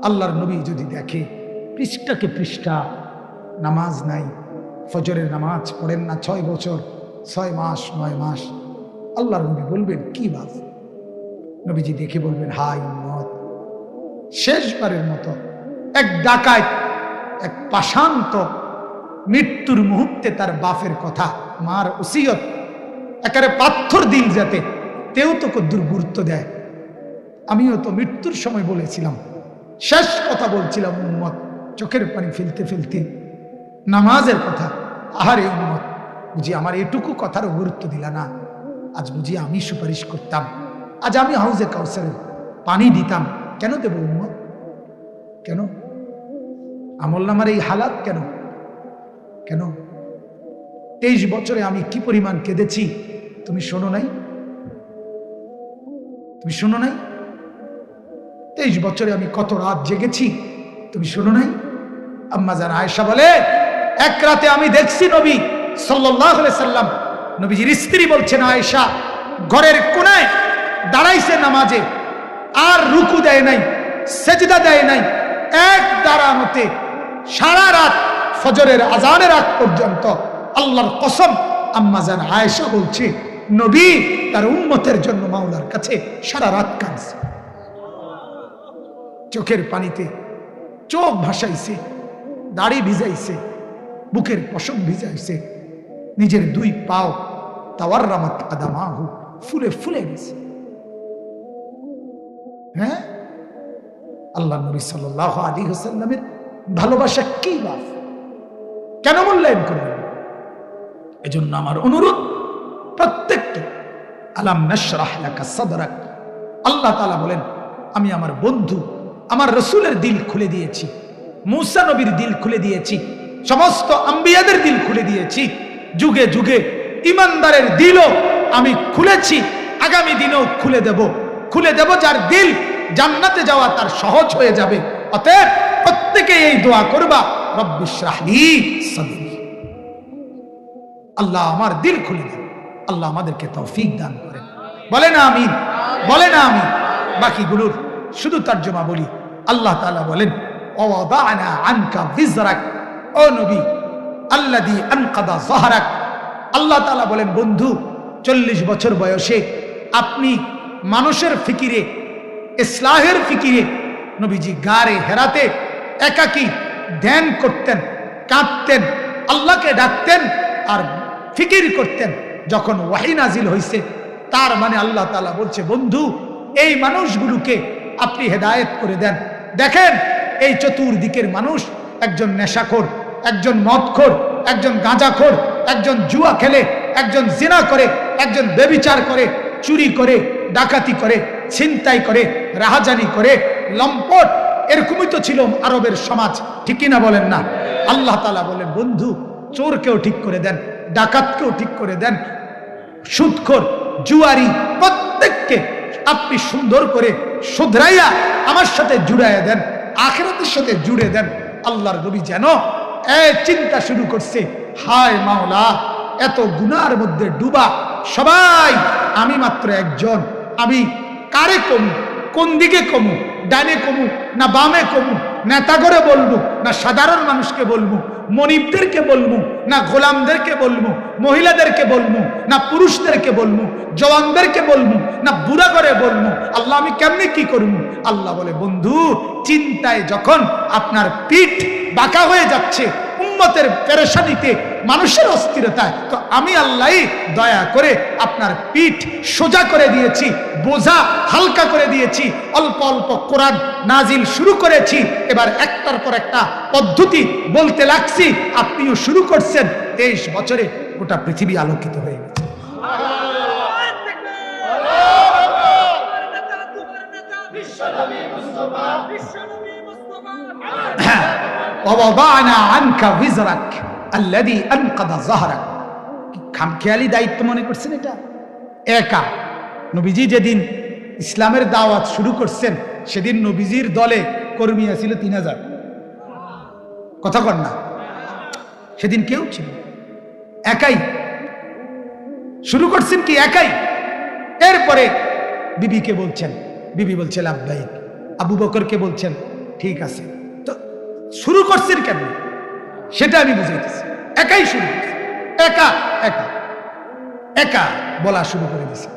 আল্লাহর নবী যদি দেখে পৃষ্ঠাকে পৃষ্ঠা নামাজ নাই, ফজরের নামাজ পড়েন না 6 বছর 6 মাস 9 মাস, আল্লাহর নবী বলবেন কি বাস? নবীজি দেখে বলবেন হাই উম্মত, শেষবারের মতো এক ডাকাত, এক পাষান্ত মৃত্যুর মুহূর্তে তার বাপের কথা, মার ওসিয়ত একেবারে পাথর দিল, যাতে তেও তো কদ্দুর গুরুত্ব দেয়। আমিও তো মৃত্যুর সময় বলেছিলাম, শেষ কথা বলছিলাম উম্মত, চোখের পানি ফেলতে ফেলতে নামাজের কথা। আহারে উম্মত, বুঝি আমার এটুকু কথারও গুরুত্ব দিলা না? আজ বুঝি আমি সুপারিশ করতাম, আজ আমি হাউজে কাউসারে পানি দিতাম। কেন দেব উম্মত? কেন আমল নামার এই হালাত? কেন কেন 23 বছরে আমি কি পরিমাণ কেঁদেছি তুমি শোনো নাই? তুমি শোনো নাই? 23 বছরে আমি কত রাত জেগেছি তুমি শোনো নাই? আম্মা জান আয়েশা বলে, এক রাতে আমি দেখছি নবী সাল্লাল্লাহু আলাইহি সাল্লাম, নবীজির স্ত্রী বলছেন আয়েশা, ঘরের কোণায় দাঁড়াইছে নামাজে, আর রুকু দেয় নাই, সেজদা দেয় নাই, এক দাঁড়ানোতে সারা রাত ফজরের আজানের আগ পর্যন্ত। আল্লাহর কসম, আম্মা জান আয়েশা বলছে, নবী তার উম্মতের জন্য মাওলার কাছে সারা রাত কাঁদছে, চোখের পানিতে চোখ ভাসাইছে, দাড়ি ভিজাইছে, বুকের পশম ভিজাইছে, নিজের 2 পাও তাওয়াররামাত আদামাহু, ফুলে ফুলে গেছে। হ্যাঁ, আল্লাহ নবী সাল্লাল্লাহু আলাইহি ওয়াসাল্লামের ভালোবাসা কি বাপ, কেন মূল্যায়ন করবেন? এজন্য আমার অনুরোধ প্রত্যেককে, আলাম নাশরাহ লাকা সাদরাক, আল্লাহ তাআলা বলেন আমি আমার বন্ধু আমার রাসূলের দিল খুলে দিয়েছি, মূসা নবীর দিল খুলে দিয়েছি, সমস্ত আম্বিয়াদের দিল খুলে দিয়েছি, যুগে যুগে ইমানদারের দিলও আমি খুলেছি, আগামী দিনেও খুলে দেব, যার দিল জান্নাতে যাওয়া তার সহজ হয়ে যাবে। অতএব প্রত্যেকে এই দোয়া করবা, রব্বিশরাহ লি সাদরি, আল্লাহ আমার দিল খুলে দেন। আল্লাহ আমাদেরকে তৌফিক দান করেন। বলেন আমিন, বলেন আমিন। বাকিগুলোর শুধু তর্জমা বলি। আল্লাহ তাআলা বলেন, ওয়াদানা আনকা বিজরাক, ও নবী আল্লাযী আনকাদা যাহরাক। আল্লাহ তাআলা বলেন, বন্ধু 40 বছর বয়সে আপনি মানুষের ফিকিরে, ইসলাহের ফিকিরে নবীজি গারে হেরাতে একাকী ধ্যান করতেন, কাঁদতেন, আল্লাহকে ডাকতেন আর ফিকির করতেন। যখন ওয়াহী নাজিল হইছে, তার মানে আল্লাহ তাআলা বলছে, বন্ধু এই মানুষগুলোকে আপনি হেদায়েত করে দেন। দেখেন এই চতুর্দিকের মানুষ, একজন নেশাখোর, একজন মদখোর, একজন গাঁজাখোর, একজন জুয়া খেলে, একজন জিনা করে, একজন ব্যভিচার করে, চুরি করে, ডাকাতি করে, ছিনতাই করে, রাহাজানি করে, লম্পট, এরকমই তো ছিল আরবের সমাজ, ঠিক কিনা বলেন না? আল্লাহ তাআলা বলেন, বন্ধু চোরকেও ঠিক করে দেন, ডাকাতকেও ঠিক করে দেন, সুদখোর, জুয়ারি, প্রত্যেককে আপনি সুন্দর করে শুধরাইয়া আমার সাথে জুড়াইয়া দেন, আখিরাতের সাথে জুড়ে দেন। আল্লাহর নবী যেন চিন্তা শুরু করছে, হায় মাওলা, এত গুনার মধ্যে ডুবা সবাই, আমি মাত্র একজন, আমি কারে কমু, কোন দিকে কমু, ডানে কমু না বামে কমু, নেতাগরে বলবো না সাধারণ মানুষকে বলবো, মনিবদেরকে বলবো না গোলামদেরকে বলবো, মহিলাদেরকে বলবো না পুরুষদেরকে বলবো, জওয়ানদেরকে বলবো না বুড়া করে বলবো, আল্লাহ আমি কেমনে কি করবো? আল্লাহ বলে, বন্ধু চিন্তায় যখন আপনার পিঠ বাঁকা হয়ে যাচ্ছে, উম্মতের পেরেশানিতে, মানুষের অস্থিরতায়, তো আমি আল্লাহ দয়া করে আপনার পিঠ সোজা করে দিয়েছি, বোঝা হালকা করে দিয়েছি, অল্প অল্প কোরআন নাজিল শুরু করেছি, এবার একটার পর একটা পদ্ধতি বলতে লাগছি, আপনিও শুরু করছেন। 23 বছরে গোটা পৃথিবী আলোকিত হয়ে গেছে। ওয়াদানা আনকা বিজরাক আল্লাযী আনকাদা যাহরাক। খামখেয়ালি দায়িত্ব মনে করছেন এটা? একা নবীজি যেদিন ইসলামের দাওয়াত শুরু করছেন, সেদিন নবীজির দলে কর্মী ছিল 3000। কথা কর না? সেদিন কেউ ছিল, একাই শুরু করছেন, কি একাই। এরপরে বিবিকে বলছেন, বিবি বলছে লাব্বাইক। আবু বকরকে বলছেন, ঠিক আছে, তো শুরু করছেন কেন সেটা আমি বুঝাইতেছি। একাই শুরু করছি, একা একা একা বলা শুরু করে দিছে,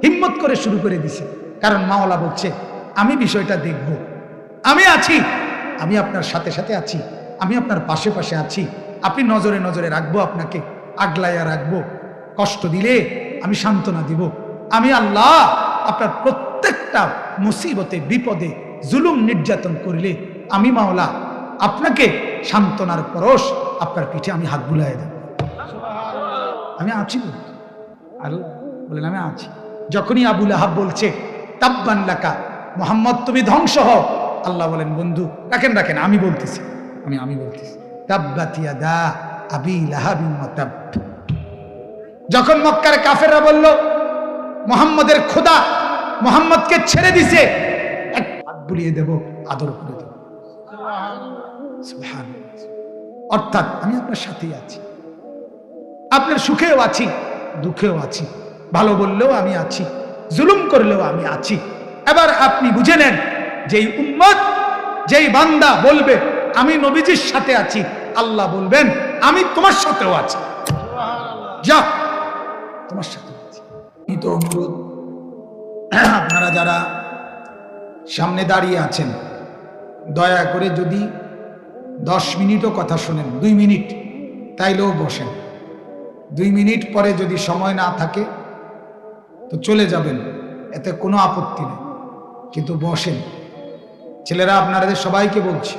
হিম্মত করে শুরু করে দিছে। কারণ মাওলা বলছে আমি বিষয়টা দেখব, আমি আছি, আমি আপনার সাথে সাথে আছি, আমি আপনার পাশে পাশে আছি, আপনি নজরে নজরে রাখবো, আপনাকে আগলাইয়া রাখবো, কষ্ট দিলে আমি সান্ত্বনা দিব। আমি আল্লাহ আপনার প্রত্যেকটা মুসিবতে বিপদে জুলুম নির্যাতন করলে আমি মাওলা আপনাকে সান্ত্বনার পরশ আপনার পিঠে আমি হাত বুলাই দেব। আমি আছি, আল্লাহ বলেন আমি আছি। যখনই আবু লাহাব বলছে তাব্বান লাকা মুহাম্মদ তুমি ধ্বংস হও, আল্লাহ বলেন বন্ধু রাখেন রাখেন, আমি বলতেছি, আমি বলতেছি তাব্বাত ইয়াদা আবি লাহাবিন ওয়া তাব। যখন মক্কার কাফেররা বলল মুহাম্মদের খোদা মুহাম্মদকে ছেড়ে দিছে, এক হাত বুলিয়ে দেব, আদর করে দেব। সুবহানাল্লাহ। অর্থাৎ আমি আপনার সাথেই আছি, আপনার সুখেও আছি, দুঃখেও আছি, ভালো বললেও আমি আছি, জুলুম করলেও আমি আছি। এবার আপনি বুঝে নেন, যেই উম্মত যেই বান্দা বলবে আমি নবীজির সাথে আছি, আল্লাহ বলবেন আমি তোমার সাথেও আছি, যা তোমার সাথে আছি। এই তো অনুরোধ, আপনারা যারা সামনে দাঁড়িয়ে আছেন দয়া করে যদি 10 মিনিটও কথা শোনেন, 2 মিনিট তাইলেও বসেন। 2 মিনিট পরে যদি সময় না থাকে তো চলে যাবেন, এতে কোনো আপত্তি নেই, কিন্তু বসেন। ছেলেরা আপনাদের সবাইকে বলছি,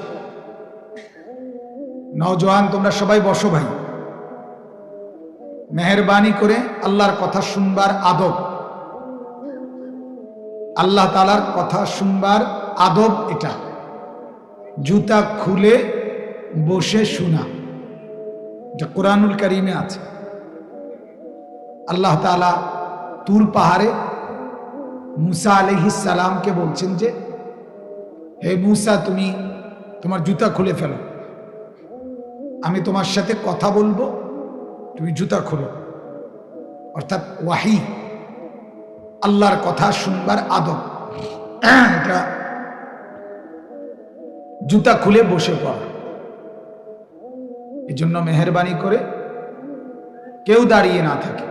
নওজোয়ান তোমরা সবাই বসো ভাই, মেহেরবানি করে আল্লাহর কথা শুনবার আদব, আল্লাহ তাআলার কথা শুনবার আদব এটা। জুতা খুলে বসে শোনা, এটা কোরআনুল কারীমে আছে। আল্লাহ তাআলা তুর পাহাড়ে মুসা আলাইহিস সালামকে বলছেন যে হে মুসা তুমি তোমার জুতা খুলে ফেলো, আমি তোমার সাথে কথা বলবো, তুমি জুতা খোলো। অর্থাৎ ওয়াহি, আল্লাহর কথা শুনবার আদব এটা, জুতা খুলে বসে পড়া। এই জন্য মেহেরবানি করে কেউ দাঁড়িয়ে না থাকে।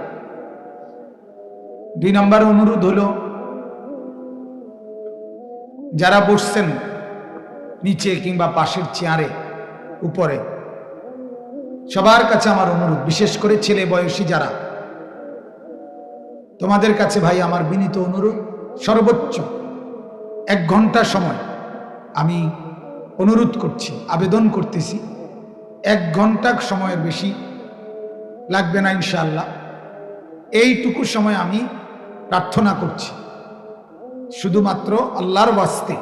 2 নম্বর অনুরোধ হলো, যারা বসছেন নিচে কিংবা পাশের চেয়ারে উপরে, সবার কাছে আমার অনুরোধ, বিশেষ করে ছেলে বয়সী যারা, তোমাদের কাছে ভাই আমার বিনীত অনুরোধ, সর্বোচ্চ 1 ঘন্টা সময় আমি অনুরোধ করছি, আবেদন করতেছি, 1 ঘন্টা সময়ের বেশি লাগবে না ইনশাআল্লাহ। এইটুকু সময় আমি প্রার্থনা করছি, শুধুমাত্র আল্লাহর ওয়াস্তে,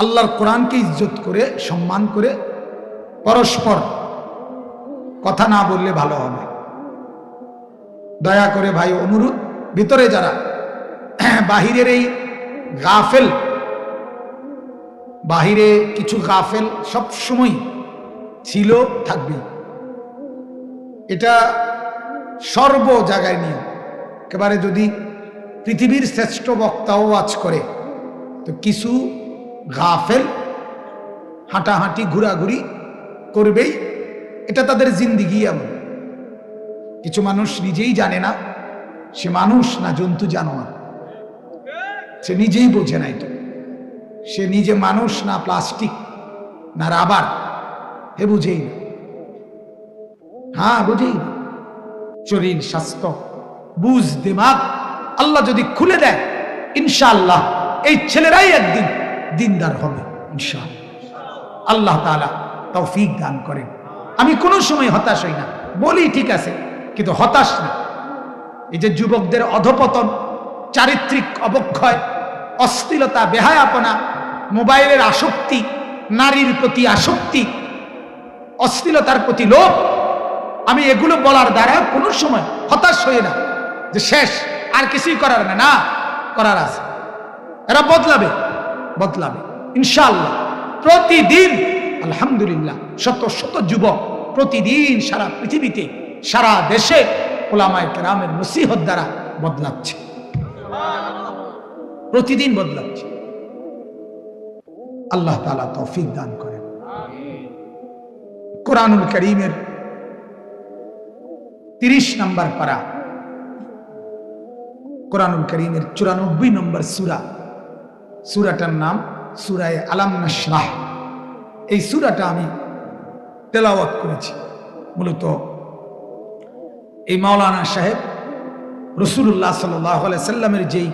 আল্লাহর কোরআনকে ইজ্জত করে সম্মান করে পরস্পর কথা না বললে ভালো হবে। দয়া করে ভাই অনুরোধ, ভিতরে যারা বাহিরের এই গাফেল, বাহিরে কিছু গাফেল সব সময় ছিল, থাকবে, এটা সর্ব জায়গায় নিয়ে। একেবারে যদি পৃথিবীর শ্রেষ্ঠ বক্তাও ওয়াজ করে তো কিছু গাফেল হাঁটাহাঁটি ঘোরাঘুরি করবেই, এটা তাদের জিন্দিগি এমন। কিছু মানুষ নিজেই জানে না সে মানুষ না জন্তু জানোয়ার, সে নিজেই বোঝে না এটা, সে নিজে মানুষ না প্লাস্টিক না রাবার, হে বুঝেই না। হ্যাঁ বুঝেই না। শরীর স্বাস্থ্য বুঝ দিমাগ আল্লাহ যদি খুলে দেয়, ইনশাআল্লাহ এই ছেলেরাই একদিন দিনদার হবে ইনশাআল্লাহ। আল্লাহ তাআলা তৌফিক দান করেন। আমি কোনো সময় হতাশ হই না, বলি ঠিক আছে, কিন্তু হতাশ না। এই যে যুবকদের অধপতন, চারিত্রিক অবক্ষয়, অশ্লীলতা, বেহায়াপনা, মোবাইলের আসক্তি, নারীর প্রতি আসক্তি, অশ্লীলতার প্রতি লোভ, আমি এগুলো বলার দ্বারা কোনো সময় হতাশ হই না যে শেষ, আর কিছুই করার না, না করার আছে। এরা বদলাবে, বদলাবে ইনশাআল্লাহ। প্রতিদিন আলহামদুলিল্লাহ শত শত যুবক প্রতিদিন সারা পৃথিবীতে, সারা দেশে উলামায়ে কেরামের নসিহত দ্বারা বদলাচ্ছে, প্রতিদিন বদলাচ্ছে। আল্লাহ তাআলা তৌফিক দান করেন। কোরআনুল কারীমের 30 নম্বর পারা, কোরআনুল কারীমের 94 নম্বর সূরা, সূরাটার নাম সূরায়ে আলাম নাশরাহ। এই সূরাটা আমি তেলাওয়াত করেছি। মূলত এই মাওলানা সাহেব রাসূলুল্লাহ সাল্লাল্লাহু আলাইহি সাল্লামের যেই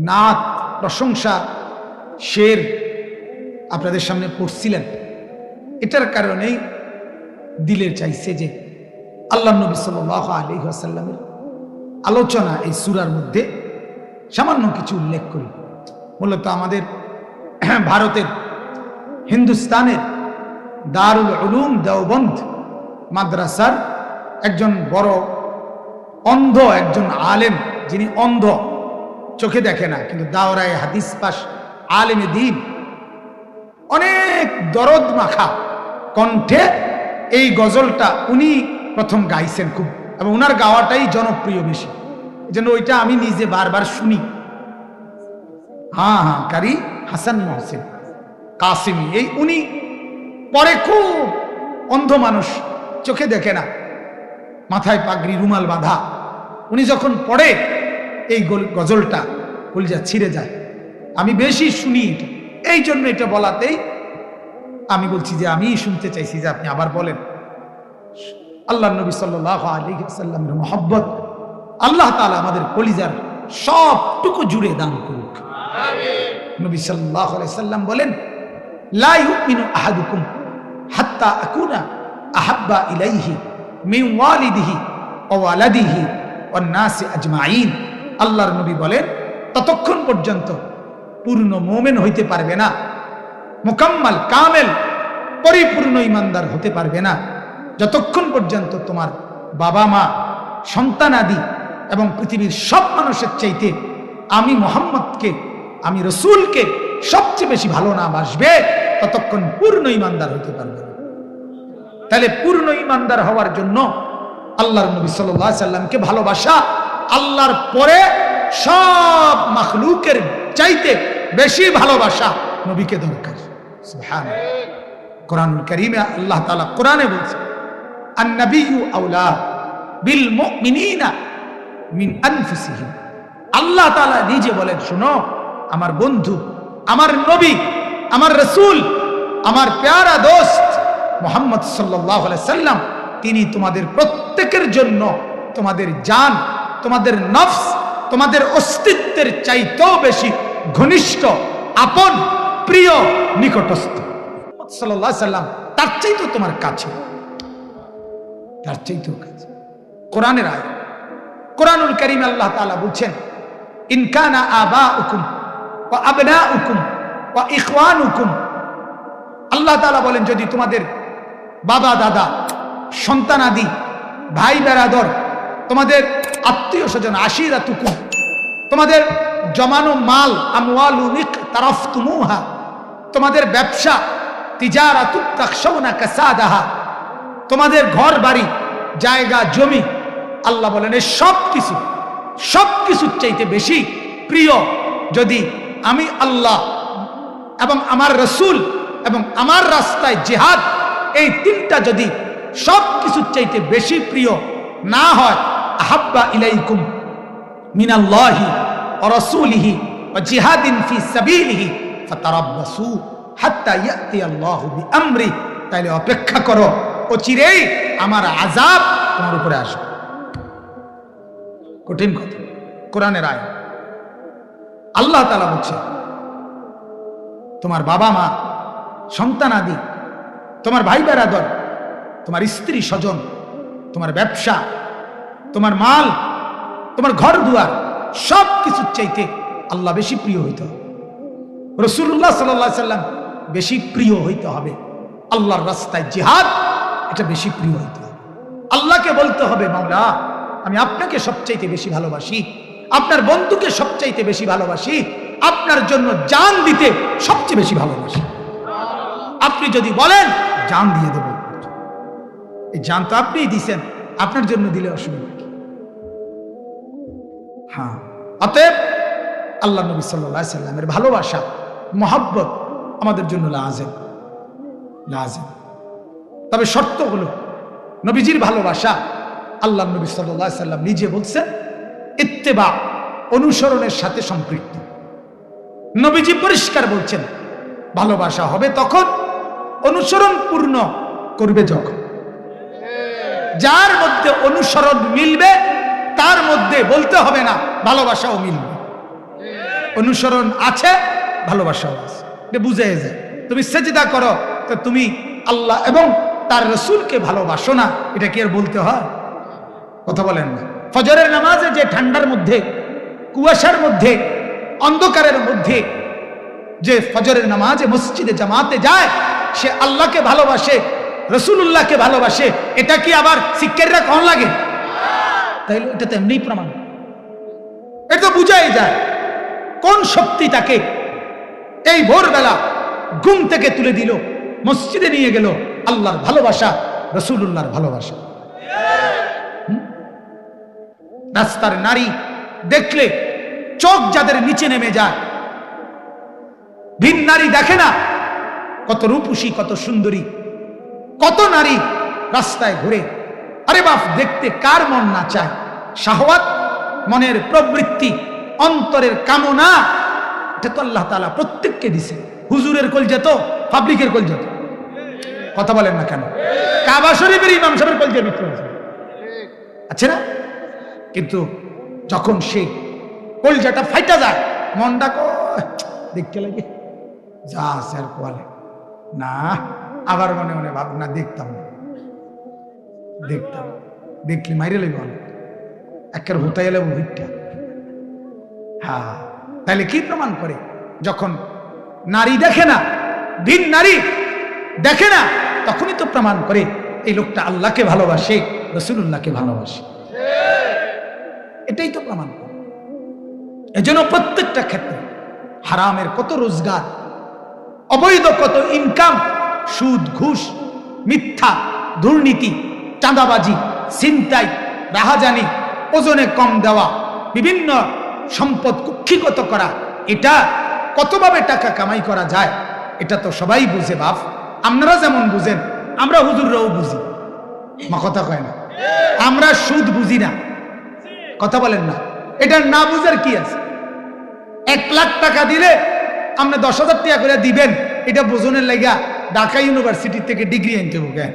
নাত প্রশংসা শের আপনাদের সামনে পড়ছিলেন, এটার কারণেই দিলের চাইছে যে আল্লাহ নবী সাল্লাল্লাহু আলাইহি ওয়াসাল্লামের আলোচনা এই সূরার মধ্যে সামান্য কিছু উল্লেখ করি। মূলত আমাদের ভারতের হিন্দুস্তানের দারুল উলুম দেওবন্দ মাদ্রাসার একজন বড় অন্ধ একজন আলেম, যিনি অন্ধ, চোখে দেখে না, কিন্তু দাওরায়ে হাদিস পাশ, আলেমে দ্বীন, অনেক দরদ মাখা কণ্ঠে এই গজলটা উনি প্রথম গাইছেন খুব, এবং ওনার গাওয়াটাই জনপ্রিয় বেশি, যেন ওইটা আমি নিজে বারবার শুনি। হ্যাঁ, কারি হাসান মহসিন কাসিমি, এই উনি পরে খুব অন্ধ মানুষ, চোখে দেখে না, মাথায় পাগড়ি, রুমাল বাঁধা, উনি যখন পড়ে এই গজলটা কলিজা ছিঁড়ে যায়। আমি বেশি শুনি, এই জন্য এটা বলাতেই আমি বলছি যে আমি শুনতে চাইছি যে আপনি আবার বলেন। আল্লাহ নবী সাল্লাল্লাহু আলাইহি ওয়াসাল্লামের মহব্বত আল্লাহ তাআলা আমাদের কলিজার সবটুকু জুড়ে দান করুক। আমিন। নবী সাল্লাল্লাহু আলাইহি ওয়াসাল্লাম বলেন, লা ইউমিনু আহাদুকুম হাত্তা আকুনা আহাব্বা ইলাইহি মিন ওয়ালিদিহি ওয়া ওয়ালাদিহি ওয়ান নাসি আজমাইন। আল্লাহর নবী বলেন, ততক্ষণ পর্যন্ত পূর্ণ মুমিন হইতে পারবে না, মুকাম্মাল কামেল পরিপূর্ণ ইমানদার হতে পারবে না, যতক্ষণ পর্যন্ত তোমার বাবা মা, সন্তানাদি এবং পৃথিবীর সব মানুষের চাইতে আমি মুহাম্মদকে, আমি রাসূলকে সবচেয়ে বেশি ভালো না বাসবে, ততক্ষণ পূর্ণ ইমানদার হতে পারবে না। তাহলে পূর্ণ ইমানদার হওয়ার জন্য আল্লাহর নবী সাল্লাল্লাহু আলাইহি সাল্লামকে ভালোবাসা আল্লাহর পরে সব মাখলুকের চাইতে বেশি ভালোবাসা নবীকে দরকার। সুবহানাল্লাহ। কোরআনুল কারীমে আল্লাহ তাআলা কোরআনে বলছে, আন-নাবিয়্যু আওলা বিল মুমিনিনা মিন আনফুসিহিম। আল্লাহ তাআলা নিজে বলেন, শোনো আমার বন্ধু, আমার নবী, আমার রাসূল, আমার প্যারা দোস্ত মুহাম্মদ সাল্লাল্লাহু আলাইহি সাল্লাম, তিনি তোমাদের প্রত্যেকের জন্য তোমাদের জান, তোমাদের নফস, তোমাদের অস্তিত্বের চাইতেও বেশি ঘনিষ্ঠ, আপন, প্রিয়, নিকটস্থ। মুহাম্মদ সাল্লাল্লাহু আলাইহি সাল্লাম তার চাইতেও তোমার কাছে, তার চাইতেও কাছে। কোরআনের আয়াত, কোরআনুল কারীমে আল্লাহ তাআলা বলছেন, ইন কানা আবাউকুম ওয়া আবনাউকুম ওয়া ইখওয়ানুকুম। আল্লাহ তাআলা বলেন, যদি তোমাদের বাবা দাদা, সন্তানাদি, ভাই বেরাদর, তোমাদের আত্মীয় স্বজন, আশিরাতুকুম, তোমাদের জমানো মাল, আমওয়ালুন ইকতারাফতুমুহা, তোমাদের ব্যবসা, তিজারাতুন তাখশাউনা কাসাদাহা, তোমাদের ঘর বাড়ি, জায়গা জমি, আল্লাহ বলেন এই সব কিছুর চাইতে বেশি প্রিয় যদি আমি আল্লাহ এবং আমার রাসূল এবং আমার রাস্তায় জিহাদ, এই তিনটা যদি সব কিছুর চাইতে বেশি প্রিয় না হয়, আহাব্বা ইলাইকুম মিনাল্লাহি ওয়া রাসূলিহি ওয়া জিহাদিন ফি সাবিলিহি ফাতারাব্বাসু হাত্তা ইয়াতি আল্লাহু বিআমরি। তাইলে অপেক্ষা করো, অচিরেই আমার আযাব তোমার উপরে আসবে। কঠিন কথা, কোরআনের আয়াত। আল্লাহ তাআলা বলছে, তোমার বাবা মা, সন্তানাদি, তোমার ভাই বেরাদর, তোমার স্ত্রী স্বজন, তোমার ব্যবসা, তোমার মাল, তোমার ঘর দুয়ার, সব কিছুর চাইতে আল্লাহ বেশি প্রিয় হইতে হবে, রাসূলুল্লাহ সাল্লাল্লাহু আলাইহি সাল্লাম বেশি প্রিয় হইতে হবে, আল্লাহর রাস্তায় জিহাদ এটা বেশি প্রিয় হইতে হবে। আল্লাহকে বলতে হবে, মাওলা আমি আপনাকে সবচাইতে বেশি ভালোবাসি, আপনার বন্ধুকে সবচাইতে বেশি ভালোবাসি, আপনার জন্য জান দিতে সবচেয়ে বেশি ভালোবাসি। আপনি যদি বলেন জান দিয়ে দেব, এই জান তো আপনিই দিয়েছেন, আপনার জন্য দিলে অসুবিধা কি? হ্যাঁ, অতএব আল্লাহ নবী সাল্লাল্লাহু আলাইহি সাল্লামের ভালোবাসা, মহব্বত আমাদের জন্য লাজেম। তবে শর্ত হলো নবীজির ভালোবাসা, আল্লাহ নবী সাল্লাল্লাহু আলাইহি সাল্লাম নিজে বলছেন ইত্তেবা, অনুসরণের সাথে সম্পৃক্ত। নবীজি পরিষ্কার বলছেন ভালোবাসা হবে তখন অনুসরণ পূর্ণ করবে যখন। যার মধ্যে অনুসরণ মিলবে তার মধ্যে বলতে হবে না ভালোবাসাও মিলবে। অনুসরণ আছে, ভালোবাসাও আছে, এটা বুঝে যায়। তুমি সেজদা করো তো তুমি আল্লাহ এবং তার রাসূলকে ভালোবাসো না, এটা কি আর বলতে হয়? কথা বলেন না। ফজরের নামাজে যে ঠান্ডার মধ্যে, কুয়াশার মধ্যে, অন্ধকারের মধ্যে যে ফজরের নামাজে মসজিদে জামাতে যায়, সে আল্লাহকে ভালোবাসে, রাসূলুল্লাহকে ভালোবাসে, এটা কি আবার শিক্ষারীরা কম লাগে? তাইলে এটা তো এমনি প্রমাণ, এটা বুঝাই যায় কোন শক্তি তাকে এই ভোরবেলা ঘুম থেকে তুলে দিল, মসজিদে নিয়ে গেল। আল্লাহর ভালোবাসা, রাসূলুল্লাহর ভালোবাসা। রাস্তার নারী দেখলে চোখ যাদের নিচে নেমে যায়, ভিন নারী দেখে না কত রূপসী, কত সুন্দরী, কত নারী রাস্তায় ঘুরে। আরে বাপ, দেখতে কার মন না চায়? শাহওয়াত, মনের প্রবৃত্তি, অন্তরের কামনা, এটা তো আল্লাহ তাআলা প্রত্যেককে দিছে। হুজুরের কলজা তো পাবলিকের কলজা তো, কথা বলেন না কেন? কাবা শরীফের ইমাম সাহেবের কলজার ভিতরে আছে না? কিন্তু যখন সেই কলজাটা ফাইটা যায়, মনটা দেখতে লাগে যা আছে আর কোয়ালে না, আবার মনে মনে ভাব না দেখতাম, দেখলে মাইরে লাগবে একের হতাই এলে ভিড়টা। হ্যাঁ, তাহলে কি প্রমাণ করে? যখন নারী দেখে না, ভিন নারী দেখে না, তখনই তো প্রমাণ করে এই লোকটা আল্লাহকে ভালোবাসে, রাসূলুল্লাহকে ভালোবাসে। এটাই তো প্রমাণ করে। এজন্য প্রত্যেকটা ক্ষেত্রে হারামের কত রোজগার, অবৈধ কত ইনকাম, সুদ, ঘুষ, মিথ্যা, দুর্নীতি, চাঁদাবাজি, ছিনতাই, রাহাজানি, ওজনে কম দেওয়া, বিভিন্ন সম্পদ কুক্ষিগত করা, এটা কতভাবে টাকা কামাই করা যায় এটা তো সবাই বুঝে বাপ। আপনারা যেমন বুঝেন, আমরা হুজুররাও বুঝি। মা কথা কয় না, আমরা সুদ বুঝি না, কথা বলেন না। এটা না বুঝার কি আছে? 1 লাখ টাকা দিলে আপনি 10,000 টাকা করে দিবেন, এটা বোঝনের লাগা ঢাকা ইউনিভার্সিটি থেকে ডিগ্রি আনতে হবে।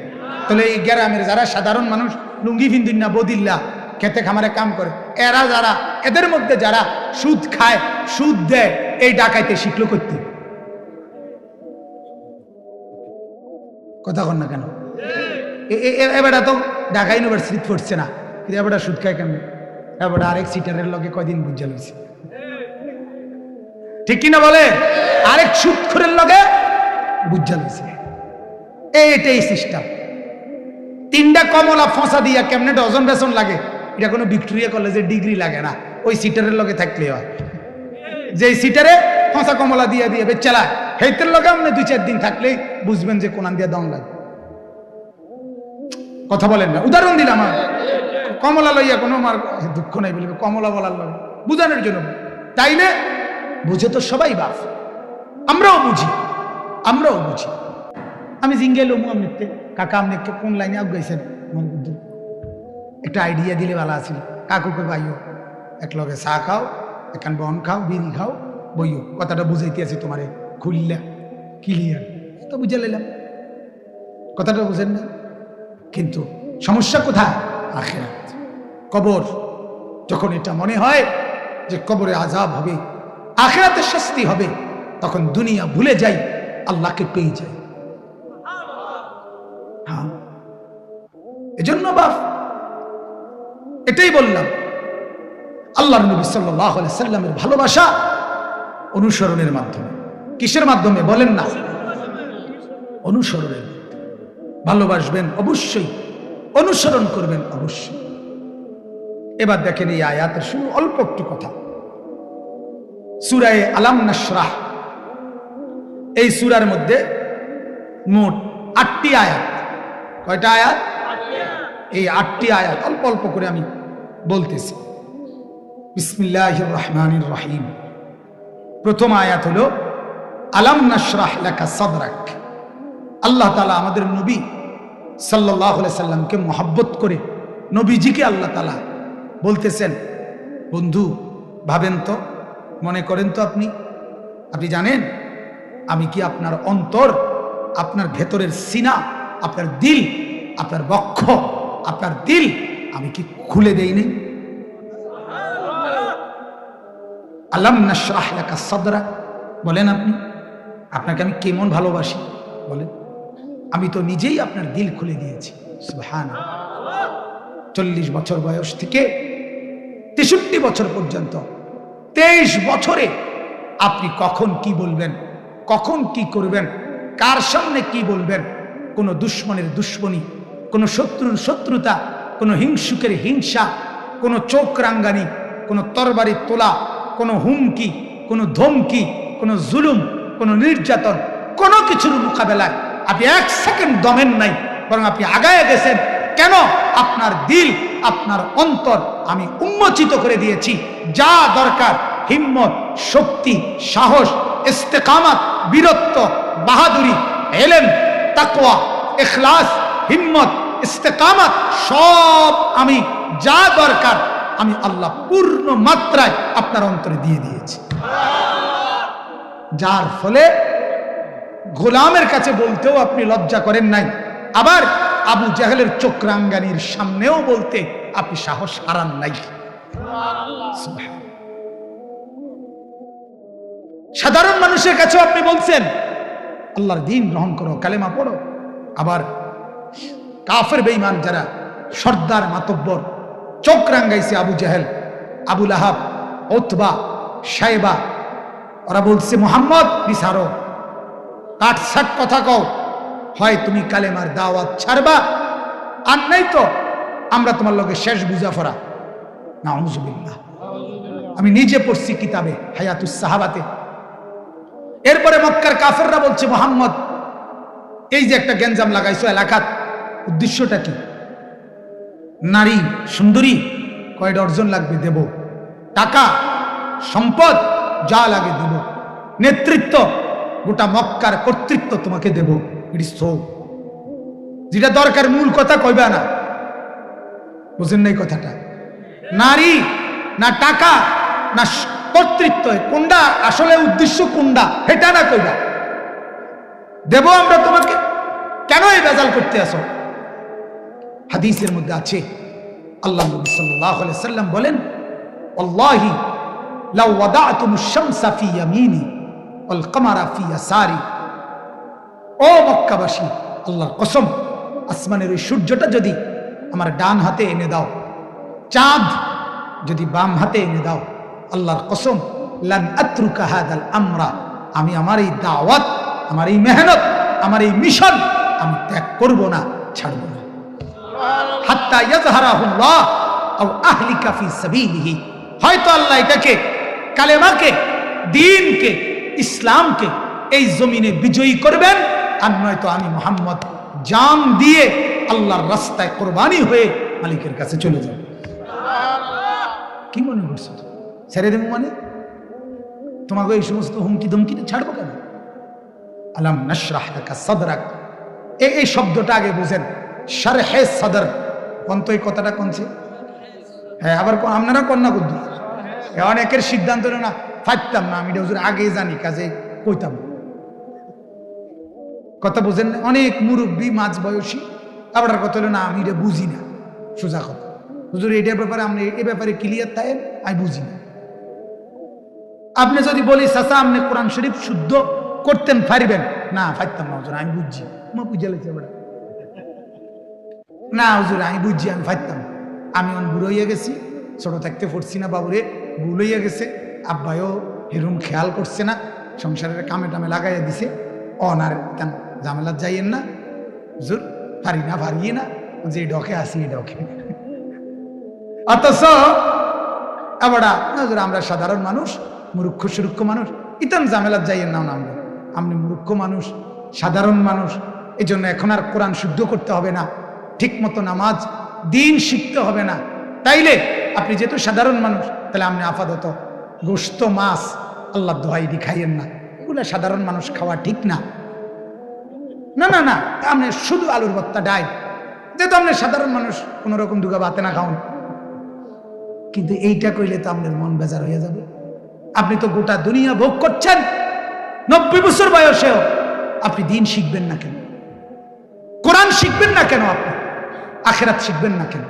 তাহলে এই গ্রামের যারা সাধারণ মানুষ লুঙ্গি ফিন্দিন না, বদিল্লা খেতে খামারে কাম করে, এরা যারা, এদের মধ্যে যারা সুদ খায়, সুদ দেয়, এই ডাকাইতে শিখলো করতে। কথা কন না কেন? এবারটা তো ঢাকা ইউনিভার্সিটি পড়ছে না, কিন্তু এবারটা সুদ খায় কেন? এবারটা আরেক সিটারের লগে কয়দিন বুঝা লইছে, ঠিক কিনা বলে? আরেক সুদখোরের লগে বুঝা লইছে। এইটাই সিস্টেম। 3টা কমলা ফসা দিয়া কেমনে ডজন বেসন লাগে, এটা কোনো ভিক্টোরিয়া কলেজের ডিগ্রি লাগে না, ওই সিটারের লগে থাকলে হয়। যে সিটারে ফসা কমলা দিয়া দিয়ে বেচালা, হেইতের লগে আপনি 2-4 দিন থাকলে বুঝবেন যে কোনান দিয়া দম লাগে। কথা বলেন না? উদাহরণ দিলাম, কমলা লইয়া কোনো আমার দুঃখ নাই বলবে, কমলা বলার লগে বুঝানোর জন্য। তাইলে বুঝে তো সবাই বাপ, আমরাও বুঝি। আমি জিঙ্গে লোম আমনিতে কাকা, আপনি কোন লাইনে আগাইছেন একটা আইডিয়া দিলে ভালো আছিল। কাকুকে পাইও, এক লগে চা খাও, এখান বন খাও, বিড়ি খাও, বইও। কথাটা বুঝাইতে আছি তোমারে, খুললা ক্লিয়ার তো বুঝে লাইলাম, কথাটা বুঝেন না। কিন্তু সমস্যা কোথায়? আখিরাত, কবর। যখন এটা মনে হয় যে কবরে আযাব হবে, আখিরাতে শাস্তি হবে, তখন দুনিয়া ভুলে যাই, আল্লাহকে পেয়ে যাই। হ্যাঁ, এজন্য বাপ এটাই বললাম, আল্লাহর নবী সাল্লাল্লাহু আলাইহি সাল্লামের ভালোবাসা অনুসরণের মাধ্যমে। কিসের মাধ্যমে বলেন না? অনুসরণের। ভালোবাসবেন অবশ্যই, অনুসরণ করবেন অবশ্যই। এবার দেখেন এই আয়াতের শুরু, অল্প একটু কথা। সূরা আলাম নাশরাহ, এই সূরার মধ্যে মোট 8টি আয়াত। কয়টা আয়াত? এই 8টি আয়াত অল্প অল্প করে আমি বলতেছি। বিসমিল্লাহির রহমানির রহিম। প্রথম আয়াত হলো আলাম নাশরাহ লাকা সাদরাক। আল্লাহ তাআলা আমাদের নবী সাল্লাল্লাহু আলাইহি সাল্লামকে মহব্বত করে নবীজিকে আল্লাহ তাআলা বলতেছেন, বন্ধু ভাবেন তো, মনে করেন তো, আপনি জানেন আমি কি আপনার অন্তর, আপনার ভেতরের সিনা, আপনার দিল, আপনার বক্ষ, আপনার দিল আমি কি খুলে দেইনি? আলাম নাশরাহ লাকা সাদরাক। বলেন আপনি, আপনাকে আমি কেমন ভালোবাসি বলেন। আমি তো নিজেই আপনার দিল খুলে দিয়েছি। সুবহানাল্লাহ। 40 বছর বয়স থেকে 63 বছর পর্যন্ত 23 বছরে আপনি কখন কি বলবেন, কখন কি করবেন, কার সামনে কি বলবেন, কোন দুশ্মনের দুশ্মনী, কোন শত্রুর শত্রুতা, কোন হিংসুকের হিংসা, কোন চোখ রাঙ্গানি, কোন তরবারি তোলা, কোন হুমকি, কোন ধমকি, কোন জুলুম, কোন নির্যাতন, কোন কিছুর মোকাবেলায় আপনি 1 সেকেন্ড দমেন নাই, বরং আপনি আগায় গেছেন। কেন? আপনার দিল, আপনার অন্তর আমি উন্মোচিত করে দিয়েছি। যা দরকার হিম্মত, শক্তি, সাহস, ইস্তেকামাত, বীরত্ব, বাহাদুরি, ইলম, তাকওয়া, ইখলাস, হিম্মত, ইস্তেকামাত, সব আমি যা দরকার আমি আল্লাহ পূর্ণ মাত্রায় আপনার অন্তরে দিয়ে দিয়েছি। যার ফলে গোলামের কাছে বলতেও আপনি লজ্জা করেন নাই, আবার আবু জাহেলের চোখরাঙ্গানির সামনেও বলতে আপনি সাহস হারান নাই। সাধারণ মানুষের কাছেও আপনি বলছেন আল্লাহর দ্বীন গ্রহণ করো, কালেমা পড়ো। আবার কাফের বেঈমান যারা সর্দার মাতব্বর চোখ রাঙ্গাইছে, আবু জাহেল, আবু লাহাব, উতবা, শাইবা, ওরা বলছে মুহাম্মদ বিসারো, কাটছাট কথা কও, হয় তুমি কালেমার দাওয়াত ছাড়বা, আর নাই তো আমরা তোমার লগে শেষ বুঝাফরা। নাউযুবিল্লাহ। আমি নিজে পড়ছি কিতাবে হায়াতুস সাহাবাতে। এরপরে মক্কার কাফেররা বলছে মুহাম্মদ এই যে একটা গ্যাঞ্জাম লাগাইছো এলাকাত, উদ্দেশ্যটা কি? নারী সুন্দরী কয় ডর্জন লাগবে দেব, টাকা সম্পদ যা লাগে দেব, নেতৃত্ব গোটা মক্কার কর্তৃত্ব তোমাকে দেব। যেটা দরকার মূল কথা কইবা না, বুঝেন নাই কথাটা? নারী না টাকা না কর্তৃত্ব, কোনটা আসলে উদ্দেশ্য, কোনটা হেটা না কইবা, দেব আমরা তোমাকে। কেন এই বেজাল করতে আসো? হাদিসের মধ্যে আছে আল্লাহ নবী সাল্লাল্লাহু আলাইহি সাল্লাম বলেন, আল্লাহি লাউ ওয়াদাতুমুশ শামসা ফি ইয়ামিনি ওয়াল কমারা ফি ইয়াসারি। ও মক্কাবাসী, আল্লাহর কসম, আসমানের ওই সূর্যটা যদি আমার ডান হাতে এনে দাও, চাঁদ যদি বাম হাতে এনে দাও, আল্লাহর কসম লান আতরুকা হাদাল আমরা, আমি আমার এই দাওয়াত, আমার এই মেহনত, আমার এই মিশন আমি ত্যাগ করব না, ছাড়ব না। হাত্তা ইয়াজহারাহুল্লাহ আও আহলিকা ফি সাবিলিহি। হয়তো আল্লাহ এটাকে, কালেমাকে, দ্বীনকে, ইসলামকে এই জমিনে বিজয়ী করবেন, আর নয়তো আমি মুহাম্মদ জান দিয়ে আল্লাহর রাস্তায় কোরবানি হয়ে মালিকের কাছে চলে যাব। কি মনে করছো? ছেড়ে দেব মানে? তোমাকে এই সমস্ত হুমকি ধমকিতে ছাড়বো কেন? আলাম নাশরাহ লাকা সাদরাক, এই শব্দটা আগে বুঝেন। শারহে সাদর কোন এই কথাটা কোনছে? হ্যাঁ, আবার আপনারা কন্যা কুদ্দু অনেকের সিদ্ধান্ত না ফাইতাম না, আমি হুজুর আগে জানি কাজে কইতাম। কথা বুঝেন না? অনেক মুরব্বী মাঝ বয়সী আবার কথা হলো না আমি এটা বুঝি না। সোজা কথা, হুজুর এটার ব্যাপারে আপনি এই ব্যাপারে ক্লিয়ার থাকেন, আমি বুঝি না। আপনি যদি বলি চাচা আপনি কোরআন শরীফ শুদ্ধ করতেন পারিবেন, না ফাইতাম না হুজুর, আমি বুঝছি। মা বুঝে লেছে বেড়া, না হুজুর আমি বুঝছি, আমি ফাইতাম। আমি বুড়ো হইয়া গেছি, ছোট থাকতে পড়ছি না বাবুরে, ভুল হইয়া গেছে, আব্বাইও হেরুম খেয়াল করছে না, সংসারের কামে টামে লাগাইয়া দিছে, অনার ঝামেলা যাইয়েন না হুজুর, পারি না, পারিয়ে না, যে ডকে আসি এই ডকে। অথচ আবার হুজুর আমরা সাধারণ মানুষ, মূর্খ সুরুক্ষ মানুষ, ইতান ঝামেলা যাইয়েন না, আমরা আপনি মূর্খ মানুষ, সাধারণ মানুষ, এই জন্য এখন আর কোরআন শুদ্ধ করতে হবে না, ঠিক মতো নামাজ দিন শিখতে হবে না। তাইলে আপনি যেহেতু সাধারণ মানুষ, তাহলে আপনি আপাতত গোশত মাছ আল্লাহ দোহাই খাইয়েন না, এগুলা সাধারণ মানুষ খাওয়া ঠিক না। না না না, আপনি শুধু আলুর ভর্তা ডাই, যেহেতু আপনি সাধারণ মানুষ, কোন রকম দুগা ভাতে না খাওন। কিন্তু এইটা কইলে তো আপনার মন বেজার হয়ে যাবে। আপনি তো গোটা দুনিয়া ভোগ করছেন, 90 বছর বয়সেও আপনি দিন শিখবেন না কেন? কোরআন শিখবেন না কেন? আপনি আখিরাত শিখবেন না কেন?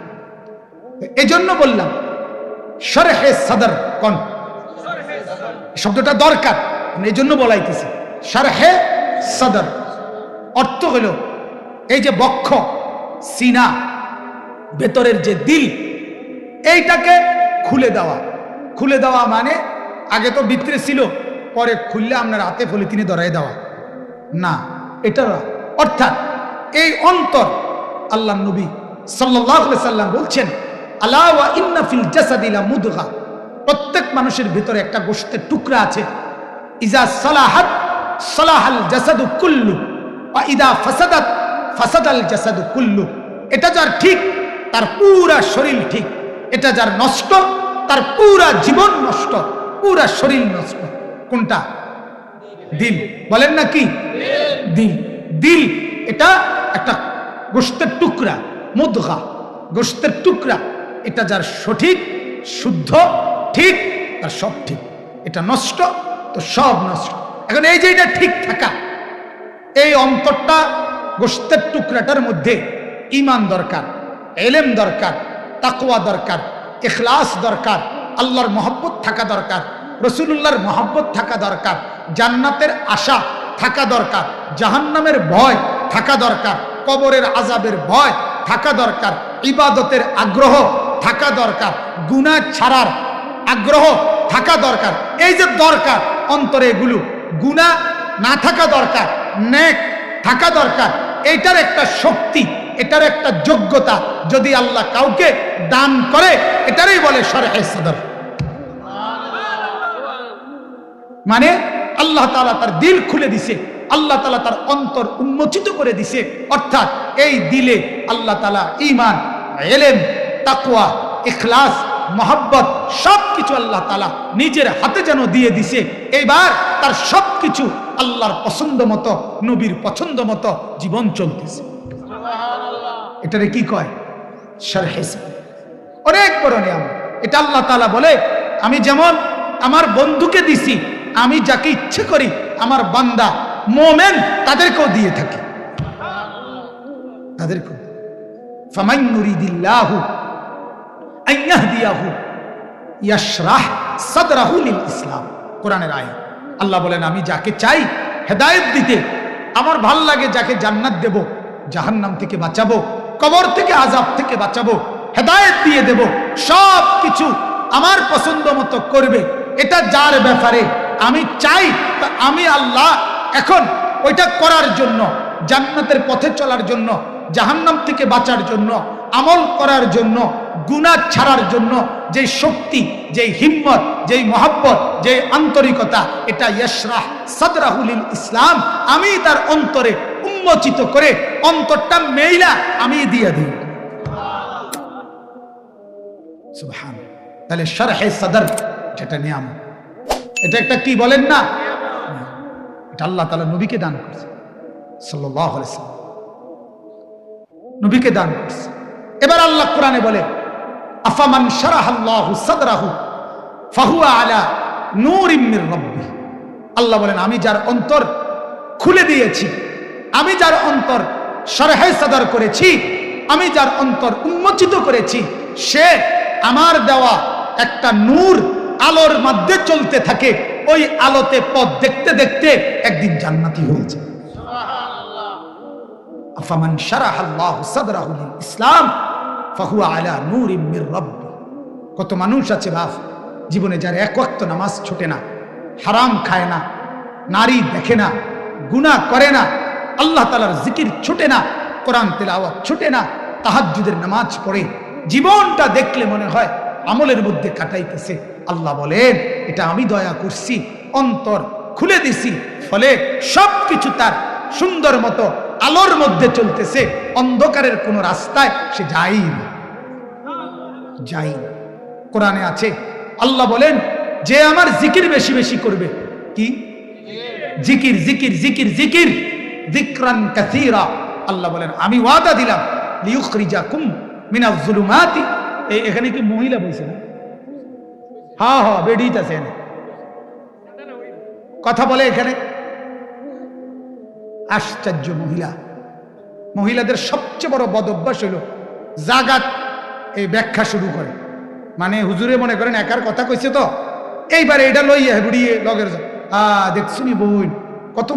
এই জন্য বললাম শরহে সদর কোন শব্দটা দরকার, এই জন্য বলাইতেছি। শরহে সদর অর্থ হলো এই যে বক্ষ, সিনা, ভেতরের যে দিল, এইটাকে খুলে দেওয়া। খুলে দেওয়া মানে আগে তো ভিতরে ছিল, পরে খুললে আপনার হাতে পলিথিনে ধরাই দেওয়া না, এটা অর্থাৎ এই অন্তর। আল্লাহ নবী সাল্লাল্লাহু আলাইহি সাল্লাম বলছেন, আলা ওয়া ইন্না ফিল জাসাদি লা মুদগা, প্রত্যেক মানুষের ভিতরে একটা গোশতের টুকরা আছে। ইজা সালাহাত সালাহাল জাসাদু কুল্লু ওয়া ইদা ফাসাদাত ফাসাদাল জাসাদু কুল্লু। এটা যার ঠিক তার পুরা শরীর ঠিক, এটা যার নষ্ট তার পুরা জীবন নষ্ট, পুরা শরীর নষ্ট। কোনটা? দিল। বলেন না কি? দিল। দিল এটা একটা গোশতের টুকরা, মুদগা, গোশতের টুকরা। এটা যার সঠিক, শুদ্ধ, ঠিক, তার সব ঠিক। এটা নষ্ট তো সব নষ্ট। এখন এই যে এটা ঠিক থাকা, এই অন্তরটা, গোশতের টুকরাটার মধ্যে ঈমান দরকার, ইলম দরকার, তাকওয়া দরকার, ইখলাস দরকার, আল্লাহর মহব্বত থাকা দরকার, রাসূলুল্লাহর মহব্বত থাকা দরকার, জান্নাতের আশা থাকা দরকার, জাহান্নামের ভয় থাকা দরকার, কবরের আযাবের ভয় থাকা দরকার, ইবাদতের আগ্রহ থাকা দরকার, গুনাহ ছাড়ার আগ্রহ থাকা দরকার। এই যে দরকার অন্তরে, এগুলো গুনাহ না থাকা দরকার, নেক থাকা দরকার। এইটার একটা শক্তি, এটার একটা যোগ্যতা যদি আল্লাহ কাউকে দান করে, এটারই বলে শরহে সদর। মানে আল্লাহ তাআলা তার দিল খুলে দিছে, আল্লাহ তাআলা তার অন্তর উন্মোচিত করে দিছে। অর্থাৎ এই দিলে আল্লাহ তাআলা ঈমান, ইলম, তাকওয়া, ইখলাস, মহব্বত সবকিছু আল্লাহ তাআলা নিজের হাতে যেন দিয়ে দিছে। এবার তার সবকিছু আল্লাহর পছন্দ মতো, নবীর পছন্দ মতো জীবন চলতেছে। এটারে কি কয়? শরহে সদর। অনেক বড় নিয়ামত এটা। আল্লাহ তাআলা বলে, আমি যেমন আমার বন্ধুকে দিছি, আমি যাকে ইচ্ছে করি আমার বান্দা মুমিন তাদেরকেও দিয়ে থাকি। তাদেরকেও ফামান নুরিদিল্লাহু আন ইয়াহদিয়াহু ইয়াশরাহ সাদরাহু লিল ইসলাম, কোরআনের আয়াত। আল্লাহ বলেন, আমি যাকে চাই হেদায়েত দিতে, আমার ভাল লাগে যাকে জান্নাত দেব, জাহান্নাম থেকে বাঁচাবো, কবর থেকে আযাব থেকে বাঁচাবো, হেদায়েত দিয়ে দেব, সব কিছু আমার পছন্দ মতো করবে। এটা যার ব্যাপারে আমি চাই, তা আমি আল্লাহ এখন ওইটা করার জন্য, জান্নাতের পথে চলার জন্য, জাহান্নাম থেকে বাঁচার জন্য, আমল করার জন্য, গুনাহ ছাড়ার জন্য যে শক্তি, যে হিম্মত, যে মহব্বত, যে আন্তরিকতা, এটা ইয়াশরাহ সাদরাহু লিল ইসলাম, আমি তার অন্তরে উন্মোচিত করে অন্তরটা মেইলা আমি দিয়ে দিই। সুবহানাল্লাহ। তাহলে শরহে সদর যেটা নিয়ামত, এটা একটা কি বলেন না, এটা আল্লাহ তাআলা নবীকে দান করেছে সাল্লাল্লাহু আলাইহি ওয়াসাল্লাম, নবীকে দান করেছে। এবার আল্লাহ কোরআনে বলে, আফামান শারাহাল্লাহু সাদরাহু ফাহুয়া আলা নূরিম মির রাব্বিহ। আল্লাহ বলেন, আমি যার অন্তর খুলে দিয়েছি, আমি যার অন্তর শরহে সদর করেছি, আমি যার অন্তর উন্মোচিত করেছি, সে আমার দেওয়া একটা নূর, আলোর মধ্যে চলতে থাকে। ওই আলোতে পথ দেখতে দেখতে একদিন জান্নাতি হয়েছে। আফামান শারাহাল্লাহু সাদরাহু লিল ইসলাম ফাহুয়া আলা নূরিম মির রাব্বি। কত মানুষ আছে বাপ, জীবনে যার এক ওয়াক্ত নামাজ ছুটে না, হারাম খায় না, নারী দেখে না, গুনাহ করে না, আল্লাহ তাআলার জিকির ছুটে না, কোরআন তেলাওয়াত ছুটে না, তাহাজ্জুদের নামাজ পড়ে, জীবনটা দেখলে মনে হয় আমলের মধ্যে কাটাইতেছে। আল্লাহ বলেন, এটা আমি দয়া করছি, অন্তর খুলে দিছি, ফলে সবকিছু তার সুন্দর মতো আলোর মধ্যে চলতেছে, অন্ধকারের কোন রাস্তায় সে যাই না। কোরআনে আছে, আল্লাহ বলেন, যে আমার জিকির বেশি বেশি করবে, কি জিকির জিকির জিকির জিকির যিকরান কাসীরা। আল্লাহ বলেন আমি ওয়াদা দিলাম লিইখরিজাকুম মিনাজ যুলুমাতি। এখানে কি মহিলা বলছে না? হ্যাঁ হ্যাঁ বেডিত আছে এখানে কথা বলে। এখানে আশ্চর্য মহিলা। মহিলাদের সবচেয়ে বড় বদ অভ্যাস হইল জাগাত এই ব্যাখ্যা শুরু করে। মানে হুজুরে মনে করেন একার কথা কইছে তো এইবারে এটা লইয়া হেবুড়িয়ে লগের দেখছুনি বোন কত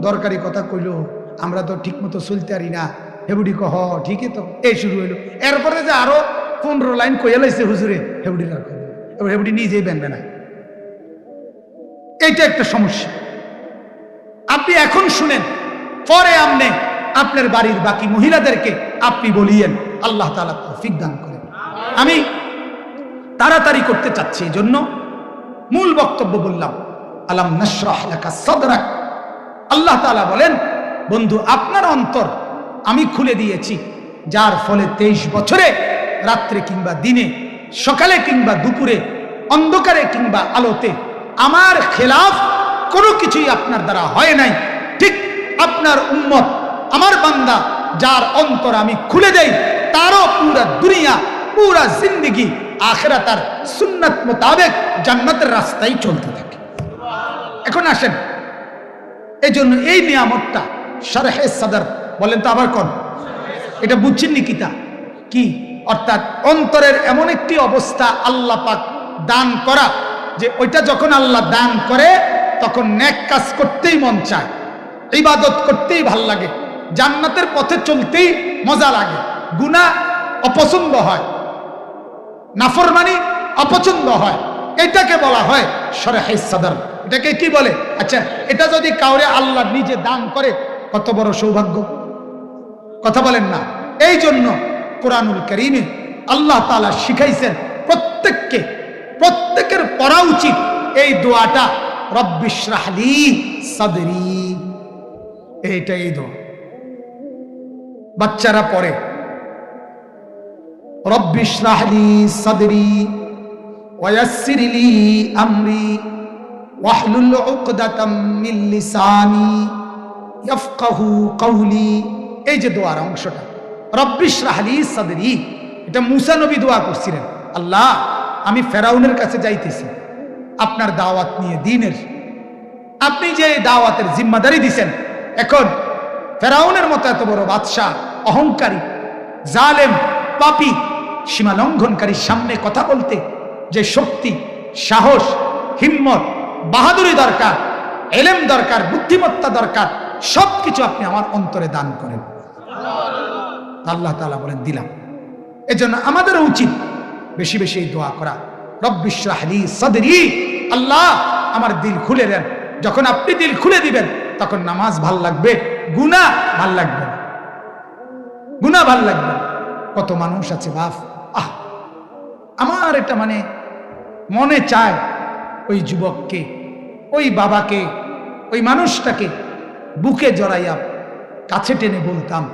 দরকারি কথা কইল, আমরা তো ঠিক মতো চলতে পারি না। হেবুড়ি কহ ঠিকই তো, এই শুরু হইলো। এরপরে যে আরো 15 লাইন কইয়া লাইছে হুজুরে, হেবুড়ির আর এবার হেবুড়ি নিজেই বেনবে না। এইটা একটা সমস্যা। আপনি এখন শুনেন, পরে আমনে আপনার বাড়ির বাকি মহিলাদেরকে আপনি বলিয়েন। আল্লাহ তাআলা তৌফিক দান করেন। আমি তাড়াতাড়ি করতে চাচ্ছি, এই জন্য মূল বক্তব্য বললাম। আলাম নাশরাহ লাকা সাদরাক। আল্লাহ তাআলা বলেন বন্ধু আপনার অন্তর আমি খুলে দিয়েছি, যার ফলে 23 বছরে রাত্রে কিংবা দিনে, সকালে কিংবা দুপুরে, অন্ধকারে কিংবা আলোতে আমার খেলাফ কোনো কিছুই আপনার দ্বারা হয় নাই। ঠিক আপনার উম্মত আমার বান্দা যার অন্তর আমি খুলে দেই, তারও পুরা দুনিয়া পুরা জিন্দেগি আখিরাত আর সুন্নাত মোতাবেক জান্নাতের রাস্তায় চলতে থাকে। এখন আসেন, এই জন্য এই নিয়ামতটা শরহে সদর বলেন তো আবার কোন, এটা বুঝছেন নিকিতা কি? অর্থাৎ অন্তরের এমন একটি অবস্থা আল্লাহ পাক দান করা, যে ওইটা যখন আল্লাহ দান করে তখন নেক কাজ করতেই মন চায়, ইবাদত করতেই ভাল লাগে, জান্নাতের পথে চলতেই মজা লাগে, গুনাহ অপছন্দ হয়, নাফরমানি অপছন্দ হয়। এটাকে বলা হয় শরহে সদর। এটাকে কি বলে? আচ্ছা, এটা যদি কাউরে আল্লাহ নিজে দান করে কত বড় সৌভাগ্য, কথা বলেন না? এই জন্য কোরআনুল কারীমে আল্লাহ তাআলা শিখাইছেন প্রত্যেকের পড়া উচিত এই দোয়াটা, রব্বিশরাহ লি সাদরি। এইটা এই দোয়া বাচ্চারা পড়ে, রব্বিশরাহ লি সাদরি ওয়ায়াসসির লি আমরি ওয়াহলুল উকদাতাম মিন লিসানি ইয়াফকাহু কওলি। এই যে দোয়ার অংশটা রব্বিশরাহ লি সাদরি, এটা মুসা নবী দোয়া করছিলেন, আল্লাহ আমি ফেরাউনের কাছে যাইতেছি আপনার দাওয়াত নিয়ে দ্বীনের, আপনি যে দাওয়াতের জিম্মাদারি দিছেন, এখন ফেরাউনের মতো এত বড় বাদশাহ, অহংকারী, জালেম, পাপী, সীমা লঙ্ঘনকারীর সামনে কথা বলতে যে শক্তি, সাহস, হিম্মত, বাহাদুরি দরকার, এলেম দরকার, বুদ্ধিমত্তা দরকার, সবকিছু আপনি আমার অন্তরে দান করেন। আল্লাহ তাআলা বলেন দিলাম। এজন্য আমাদের উচিত বেশি বেশি দোয়া করা, রব্বিশরাহ লি সাদরি, আল্লাহ আমার দিল খুলে দেন। যখন আপনি দিল খুলে দিবেন তখন নামাজ ভাল লাগবে, গুনাহ ভাল লাগবে, গুনাহ ভাল লাগবে। কত মানুষ আছে বাপ, আমার এটা মানে মনে চায় ওই যুবককে, ওই বাবাকে, ওই মানুষটাকে বুকে জড়াইয়া কাছে টেনে বলতাম,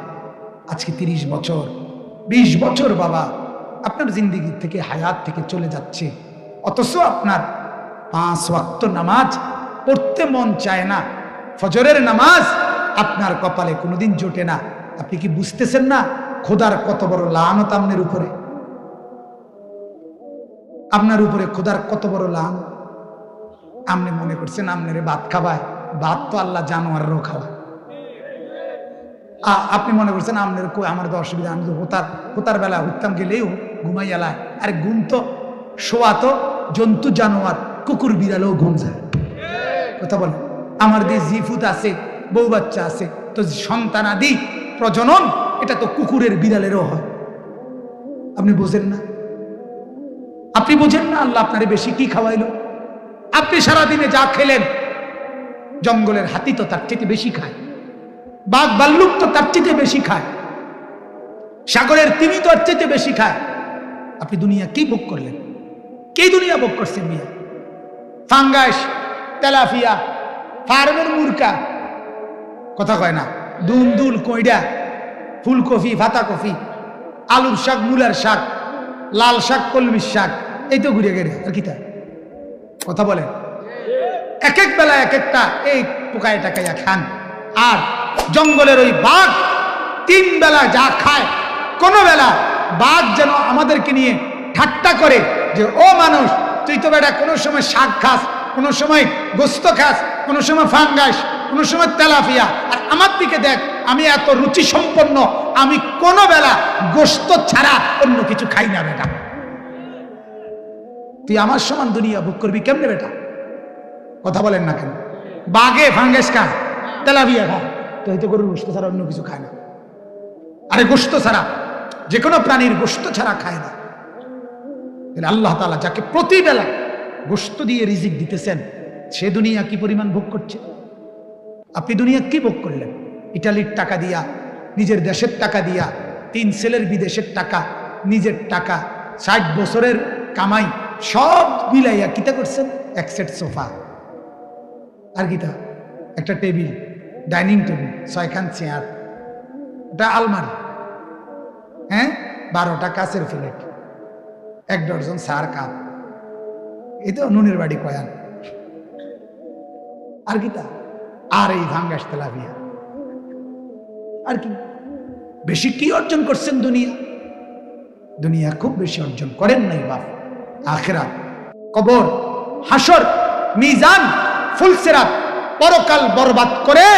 আজকে 30 বছর 20 বছর বাবা আপনার জিন্দেগি থেকে, হায়াত থেকে চলে যাচ্ছে, অথচ আপনার 5 ওয়াক্ত নামাজ পড়তে মন চায় না, ফজরের নামাজ আপনার কপালে কোনোদিন জোটে না। আপনি কি বুঝতেছেন না খোদার কত বড় লানত আপনার উপরে? আপনার উপরে খোদার কত বড় লান। আপনি মনে করছেন আপনারে ভাত খাওয়ায়, ভাত তো আল্লাহ জানোয়ারও খাওয়ায়। আপনি মনে করছেন আপনার কই আমার তো অসুবিধা, আমি তো হোতার বেলা উঠতাম গেলেও ঘুমাই এলায়। আরে ঘুম তো শোয়া তো জন্তু জানোয়ার, কুকুর বিড়ালেও ঘুম যায়, কথা বলে। আমার দিয়ে জিফুত আছে, বউ বাচ্চা আছে, তো সন্তান আদি প্রজনন এটা তো কুকুরের বিড়ালেরও হয়। আপনি বোঝেন না? আপনি বোঝেন না আল্লাহ আপনারে বেশি কি খাওয়াইলো? আপনি সারাদিনে যা খেলেন, জঙ্গলের হাতি তো তার চেয়ে বেশি খায়, বাঘ ভাল্লুক তো তার চেয়ে বেশি খায়, সাগরের তিমি তো তার চেয়ে বেশি খায়। আপনি দুনিয়া কি ভোগ করলেন? কি দুনিয়া ভোগ করছেন মিয়া? ফাঙ্গাস, তেলাফিয়া, ফার্মের মুরকা, কথা কয় না, দুল কইডা, ফুলকপি, পাতাকপি, আলুর শাক, মূলার শাক, লাল শাক, কলমির শাক, এই তো ঘুরে গেলে আর কি তা কথা বলেন। এক এক বেলা এক একটা, এই পোকায় টাকাইয়া খান। আর জঙ্গলের ওই বাঘ 3 বেলা যা খায়, কোনো বেলা বাঘ যেন আমাদেরকে নিয়ে ঠাট্টা করে যে ও মানুষ, তুই তো বেটা কোনো সময় শাক খাস, কোনো সময় গোস্ত খাস, কোনো সময় ফাঙ্গাস, কোনো সময় তেলাপিয়া, আর আমার দিকে দেখ, আমি এত রুচি সম্পন্ন, আমি কোনো বেলা গোস্ত ছাড়া অন্য কিছু খাই না বেটা। তুই আমার সমান দুনিয়া ভোগ করবি কেমনে বেটা? কথা বলেন না কেন? বাঘে ফাঙ্গাস খায়, তেলাপিয়া খায়, তো হয়তো গরুর গোস্ত ছাড়া অন্য কিছু খায় না। আরে গোস্ত ছাড়া, যে কোনো প্রাণীর গোস্ত ছাড়া খায় না। তাহলে আল্লাহ তাআলা যাকে প্রতি বেলা গোস্ত দিয়ে রিজিক দিতেছেন, সে দুনিয়া কি পরিমাণ ভোগ করছে? আপনি দুনিয়া কি ভোগ করলেন? ইটালির টাকা দিয়া, নিজের দেশের টাকা দিয়া, 3 ছেলের বিদেশের টাকা, নিজের টাকা, 60 বছরের কামাই সব মিলাইয়া কিতা করছেন? 1 সেট সোফা, আর কিতা একটা টেবিল, ডাইনিং টেবিল, 6খান চেয়ার, একটা আলমারি, হ্যাঁ 12টা কাচের প্লেট, 1 ডজন সার কাপ, এই তো নুনের বাড়ি কয়ান, আর কিতা, আর এই ভাঙ্গাস তেলাপিয়া, আর কি? বেশি কি অর্জন করছেন দুনিয়া? দুনিয়া খুব বেশি অর্জন করেন নাই বাপ। আখিরাত, কবর, হাসর, মিজান, ফুলসিরাত, পরকাল বরবাদ করে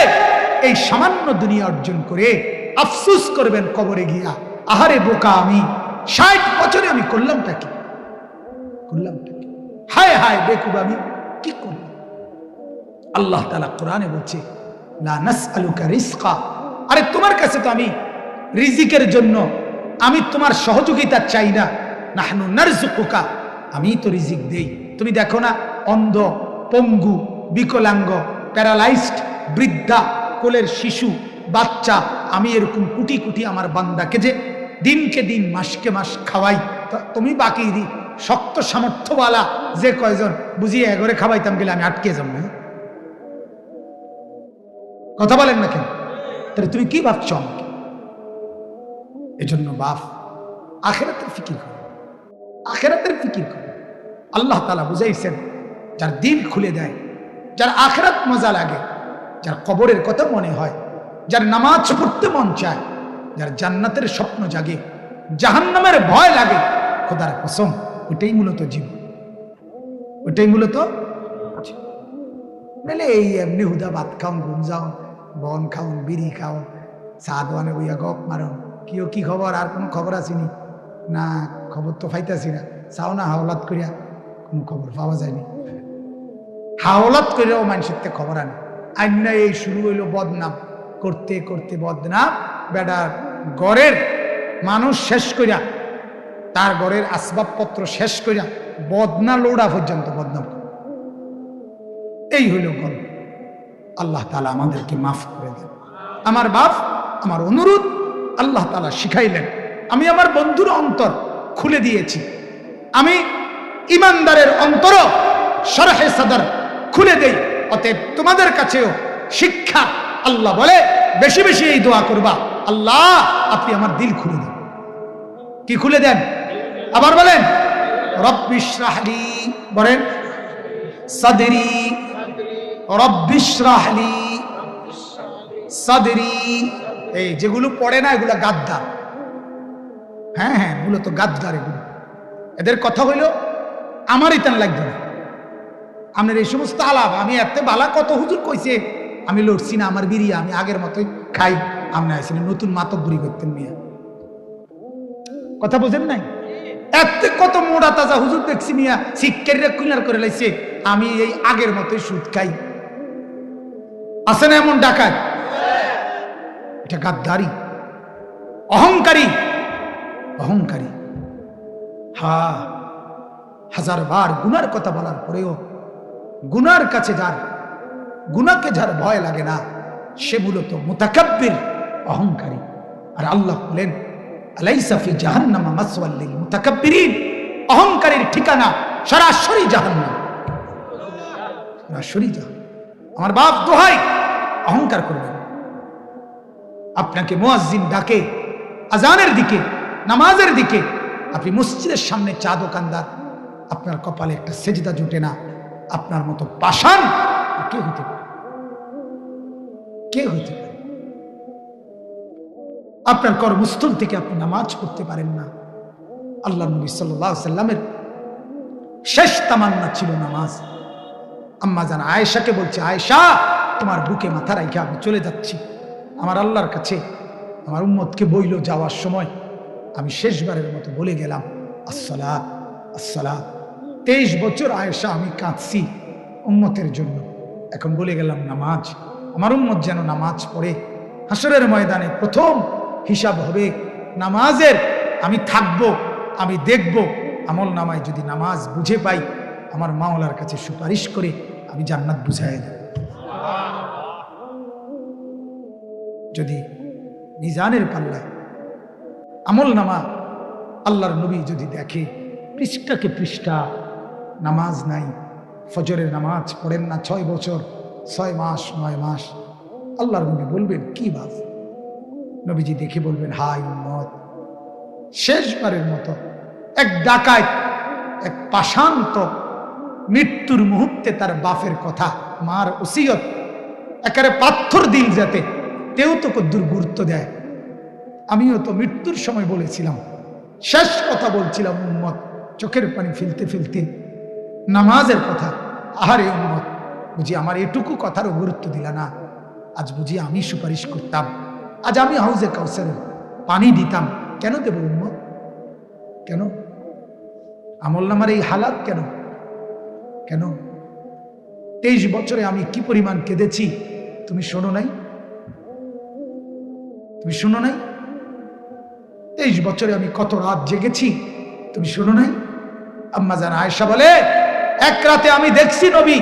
এই সামান্য দুনিয়া অর্জন করে আফসোস করবেন কবরে গিয়া, আহারে বোকা আমি, 60 বছরে আমি করলামটা কি? হায় হায় বেকুব, আমি কি করলাম? আল্লাহ তাআলা কোরআনে বলছে, লা নাসআলুকা রিজকা, আরে তোমার কাছে তো আমি রিজিকের জন্য আমি তোমার সহযোগিতা চাই না, নাহনু নারযুকুকা, আমি তো রিজিক দেই। তুমি দেখো না, অন্ধ, পঙ্গু, বিকলাঙ্গ, প্যারালাইজড, বৃদ্ধা, কোলের শিশু, বাচ্চা, আমি এরকম কোটি কোটি আমার বান্দাকে যে দিনকে দিন, মাসকে মাস খাওয়াই, তুমি বাকি শক্ত সামর্থ্যওয়ালা যে কয়জন বুঝিয়ে এগরে খাওয়াইতাম গেলে আমি আটকে যাব না? কথা বলেন না কেন? তাহলে তুমি কি ভাবছো আমাকে? এজন্য বাপ, আখিরাতের ফিকির করো, আখিরাতের ফিকির করো। আল্লাহ তাআলা বুঝাইছেন, যার দিল খুলে দেয়, যার আখিরাত মজা লাগে, যার কবরের কথা মনে হয়, যার নামাজ পড়তে মন চায়, যার জান্নাতের স্বপ্ন জাগে, জাহান্নামের ভয় লাগে, খোদার কসম, ওইটাই মূলত জীবন, ওইটাই মূলত নাহলে এই এমনি হুদা ভাত খাও, ঘুম যাও, বন খাও, বিড়ি খাও, চা দোয়ানে বইয়া গপ মারো, কিও কি খবর, আর কোনো খবর আসেনি না, খবর তো পাইতাছি না, চাও না হাওলাত করিয়া, কোনো খবর পাওয়া যায়নি, হাওলাত করিয়াও মানুষের খবর আনে, আইনা এই শুরু হইলো বদনাম, করতে করতে বদনাম, বেডার গড়ের মানুষ শেষ করিয়া, তার গড়ের আসবাবপত্র শেষ করিয়া, বদনা লোড়া পর্যন্ত বদনাম। এই হইল গল্প। আল্লাহ তাআলা আমাদেরকে মাফ করে দেন। আমার বাপ, আমার অনুরোধ, আল্লাহ তাআলা শিখাইলেন, আমি আমার বন্ধুর অন্তর খুলে দিয়েছি, আমি ইমানদারের অন্তর শরহে সদর খুলে দেই, অতএব তোমাদের কাছেও শিক্ষা। আল্লাহ বলে বেশি বেশি এই দোয়া করবা, আল্লাহ আপনি আমার দিল খুলে দেন। কি খুলে দেন? আবার বলেন, রব্বি ইশরাহ লি, বলেন সাদরি, রব্বি ইশরাহ লি সাদরি। এই যেগুলো পড়ে না এগুলো গাদ্দার, হ্যাঁ হ্যাঁ, মূলত গাদ্দার এগুলো। এদের কথা হইল আমারই তেন লাগবে না, আপনার এই সমস্ত আলাপ, আমি এত বালা কত হুজুর কইছে, আমি লড়ছি না, আমার বিরিয়া আমি আগের মতোই খাই, আপনি আইসেন নতুন মাতব্বরি করতেন মিয়া, কথা বোঝেন নাই? এত কত মোড়া তাজা হুজুর দেখছি মিয়া, শিক্ষারীরা কুইনার করে লাইছে, আমি এই আগের মতোই সুদ খাই। আছে না এমন ডাকাত? এটা গাদ্দারি, অহংকারী, অহংকারী। হ্যাঁ, 1000 বার গুনার কথা বলার পরেও গুনার কাছে যার, গুনাকে যার ভয় লাগে না, সে মূলত মুতাকাব্বির, অহংকারী। আর আল্লাহ বলেন, আলাইসা ফি জাহান্নামা মাসওয়াল লিল মুতাকাব্বিরিন, অহংকারীর ঠিকানা সরাসরি জাহান্নাম, সরাসরি জাহান্নাম। আমার বাপ দোহাই, অহংকার করবেন। আপনাকে মুয়াজ্জিন ডাকে আজানের দিকে, নামাজের দিকে, আপনি মসজিদের সামনে চা দোকানদার, আপনার কপালে একটা সেজদা জুটে না, আপনার মতো পাষাণ কে হইতে পারে? কে হইতে পারে? আপনার কর্মস্থল থেকে আপনি নামাজ পড়তে পারেন না। আল্লাহ নবী সাল্লাল্লাহু আলাইহি সাল্লামের শেষ তামান্না ছিল নামাজ। আম্মা জান আয়েশাকে বলছে, আয়েশা তোমার বুকে মাথা রাখে আমি চলে যাচ্ছি আমার আল্লাহর কাছে। আমার উম্মতকে বইল যাওয়ার সময় আমি শেষবারের মতো বলে গেলাম আসসালাত আসসালাত। 23 বছর আয়েশা আমি কাঁদছি উম্মতের জন্য, এখন বলে গেলাম নামাজ। আমার উম্মত যেন নামাজ পড়ে। হাসরের ময়দানে প্রথম হিসাব হবে নামাজের। আমি থাকবো, আমি দেখব আমল নামায় যদি নামাজ বুঝে পাই আমার মাওলার কাছে সুপারিশ করে আমি জান্নাত বুঝাই দেব। যদি মিজানের পাল্লায় আমল নামা আল্লাহর নবী যদি দেখে পৃষ্ঠাকে পৃষ্ঠা নামাজ নাই, ফজরের নামাজ পড়েন না 6 বছর 6 মাস 9 মাস, আল্লাহর নবী বলবেন কি বাস? নবীজি দেখে বলবেন হাই উম্মত, শেষবারের মতো এক ডাকাত, এক পাষান্ত মৃত্যুর মুহূর্তে তার বাপের কথা, মার ওসিয়ত একেবারে পাথর দিল যাতে তেও তো কদ্দুর গুরুত্ব দেয়। আমিও তো মৃত্যুর সময় বলেছিলাম, শেষ কথা বলছিলাম উম্মত, চোখের পানি ফেলতে ফেলতে নামাজের কথা। আহারে উম্মত, বুঝি আমার এটুকু কথারও গুরুত্ব দিলা না? আজ বুঝি আমি সুপারিশ করতাম, আজ আমি হাউজে কাউসারে পানি দিতাম। কেন দেব উম্মত? কেন আমল নামার এই হালাত? কেন কেন 23 বছরে আমি কি পরিমাণ কেঁদেছি তুমি শোনো নাই? তুমি শোনো নাই? 23 বছরে আমি কত রাত জেগেছি তুমি শোনো নাই? আম্মা জান আয়েশা বলে, এক রাতে আমি দেখছি নবী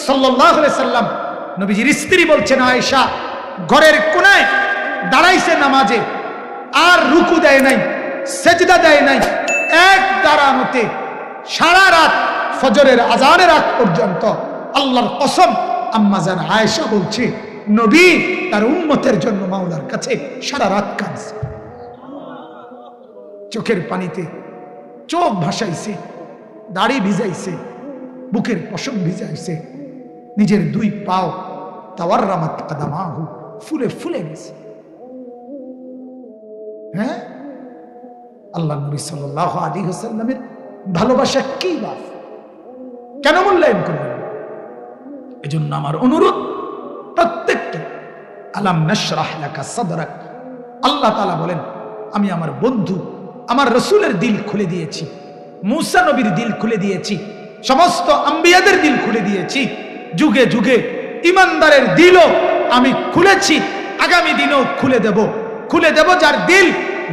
সাল্লাল্লাহু আলাইহি সাল্লাম, নবীজির স্ত্রী বলছেন আয়েশা, ঘরের কোণায় দাঁড়াইছে নামাজে, আর রুকু দেয় নাই, সেজদা দেয় নাই, এক দাঁড়ানোতে সারা রাত ফজরের আজানের আগ পর্যন্ত। আল্লাহর কসম, আম্মা জান আয়েশা বলছে নবী তার উম্মতের জন্য মাওলার কাছে সারা রাত কাঁদছে। চোখের পানিতে চোখ ভাসাইছে, দাড়ি ভিজাইছে, বুকের পশম ভিজাইছে, নিজের 2 পাও তাওয়াররামাত কাদামাহু ফুলে ফুলে গেছে। হ্যাঁ, আল্লাহ নবী সাল্লাল্লাহু আলাইহি ওয়াসাল্লামের ভালোবাসা কি বাপ, কেন মূল্যায়ন করবেন? এজন্য আমার অনুরোধ প্রত্যেকটা, আলাম নাশরাহ লাকা সাদরাক। আল্লাহ তাআলা বলেন আমি আমার বন্ধু আমার রাসূলের দিল খুলে দিয়েছি, মূসা নবীর দিল খুলে দিয়েছি, সমস্ত আম্বিয়াদের দিল খুলে দিয়েছি, যুগে যুগে ইমানদারের দিলও আমি খুলেছি, আগামী দিনেও খুলে দেব, যার দিল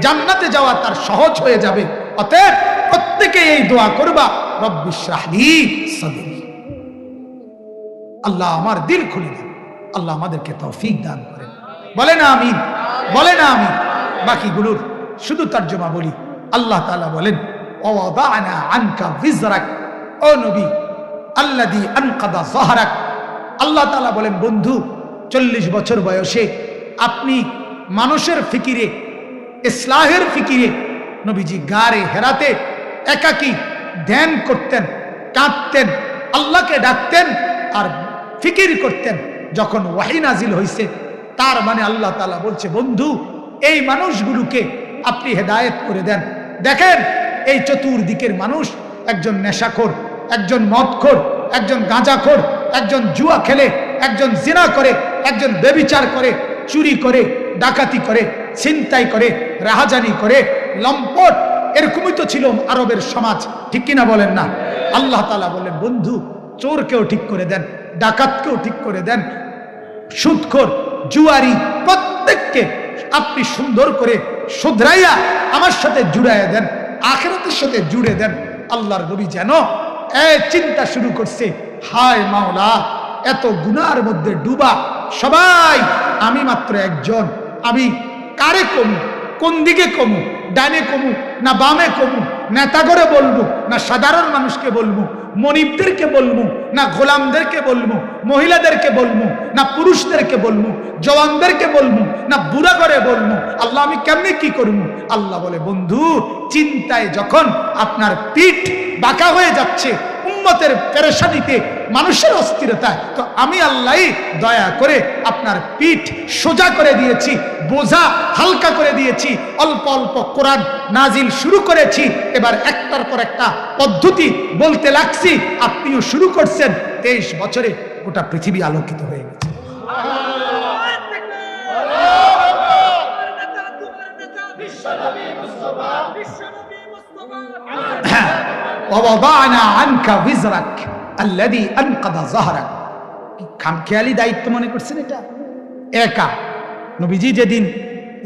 জান্নাতে যাওয়া তার সহজ হয়ে যাবে। অতএব প্রত্যেকে এই দোয়া করবা, রব্বিশ রাহলি সাদরি, আল্লাহ আমার দিল খুলে দেন। আল্লাহ আমাদেরকে তৌফিক দান করেন। বলেন আমিন, বলেন আমিন। বাকিগুলোর শুধু তর্জমা বলি। আল্লাহ তাআলা বলেন ওয়াদানা আনকা বিজরাক, ও নবী আল্লাযী আনকাদা যাহরাক। আল্লাহ তাআলা বলেন বন্ধু 40 বছর বয়সে আপনি মানুষের ফিকিরে, ইসলাহের ফিকিরে নবীজি গারে হেরাতে একাকী ধ্যান করতেন, কাঁদতেন, আল্লাহকে ডাকতেন আর ফিকির করতেন। যখন ওয়াহী নাজিল হইছে, তার মানে আল্লাহ তাআলা বলছে বন্ধু এই মানুষগুলোকে আপনি হেদায়েত করে দেন। দেখেন এই চতুর্দিকের মানুষ, একজন নেশাখোর, একজন মদখোর, একজন গাঁজাখোর, একজন জুয়া খেলে, একজন জিনা করে, একজন ব্যভিচার করে, চুরি করে, ডাকাতি করে, ছিনতাই করে, রাহাজানি করে, লম্পট, এরকমই তো ছিল আরবের সমাজ, ঠিক কিনা বলেন না? আল্লাহ তাআলা বলেন বন্ধু চোরকেও ঠিক করে দেন, ডাকাতকেও ঠিক করে দেন, সুদখোর, জুয়ারি, প্রত্যেককে আপনি সুন্দর করে শুধরাইয়া আমার সাথে জুড়াইয়া দেন, আখিরাতের সাথে জুড়ে দেন। আল্লাহর নবী যেন চিন্তা শুরু করছে, হায় মাওলা এত গুনার মধ্যে ডুবা সবাই, আমি মাত্র একজন, আমি কারে কমু, কোন দিকে কমু, ডানে কমু না বামে কমু, নেতাগরে বলবো না সাধারণ মানুষকে বলবো, মনিবদেরকে বলবো না গোলামদেরকে বলবো, মহিলাদেরকে বলবো না পুরুষদেরকে বলবো, জওয়ানদেরকে বলবো না বুড়া করে বলবো, আল্লাহ আমি কেমনে কি করবো? আল্লাহ বলে বন্ধু চিন্তায় যখন আপনার পিঠ বাঁকা হয়ে যাচ্ছে, উম্মতের পেরেশানিতে মানুষের অস্থিরতায়, তো আমি আল্লাহ দয়া করে আপনার পিঠ সোজা করে দিয়েছি, বোঝা হালকা করে দিয়েছি, অল্প অল্প কোরআন নাজিল শুরু করেছি। এবার একটার পর একটা পদ্ধতি বলতে লাগছি, আপনিও শুরু করছেন। 23 বছরে গোটা পৃথিবী আলোকিত হয়ে গেছে। ووضعنا عنك وزرك الذي انقض ظهرك। খামখেয়ালি দায়িত্ব মনে করছেন এটা? একা নবীজি যেদিন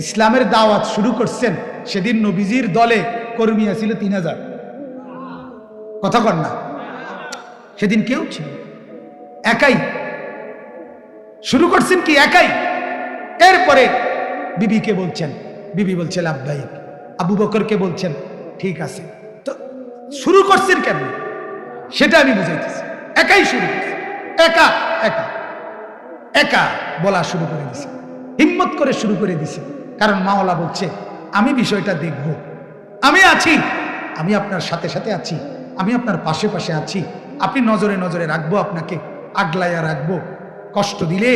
ইসলামের দাওয়াত শুরু করছেন, সেদিন নবীজির দলে কর্মী ছিল 3000। কথা কর না? সেদিন কেউ ছিল, একাই শুরু করছেন কি একাই। এরপরে বিবিকে বলছেন, বিবি বলছে লাব্বাইক। আবু বকরকে বলছেন ঠিক আছে। তো শুরু করছেন কেন সেটা আমি বুঝাইতেছি। একাই শুরু করছেন, একা একা একা বলা শুরু করে দিছে, হিম্মত করে শুরু করে দিছে। কারণ মাওলা বলছে আমি বিষয়টা দেখব, আমি আছি, আমি আপনার সাথে সাথে আছি, আমি আপনার পাশে পাশে আছি। আপনি নজরে নজরে রাখবো, আপনাকে আগলাইয়া রাখবো, কষ্ট দিলে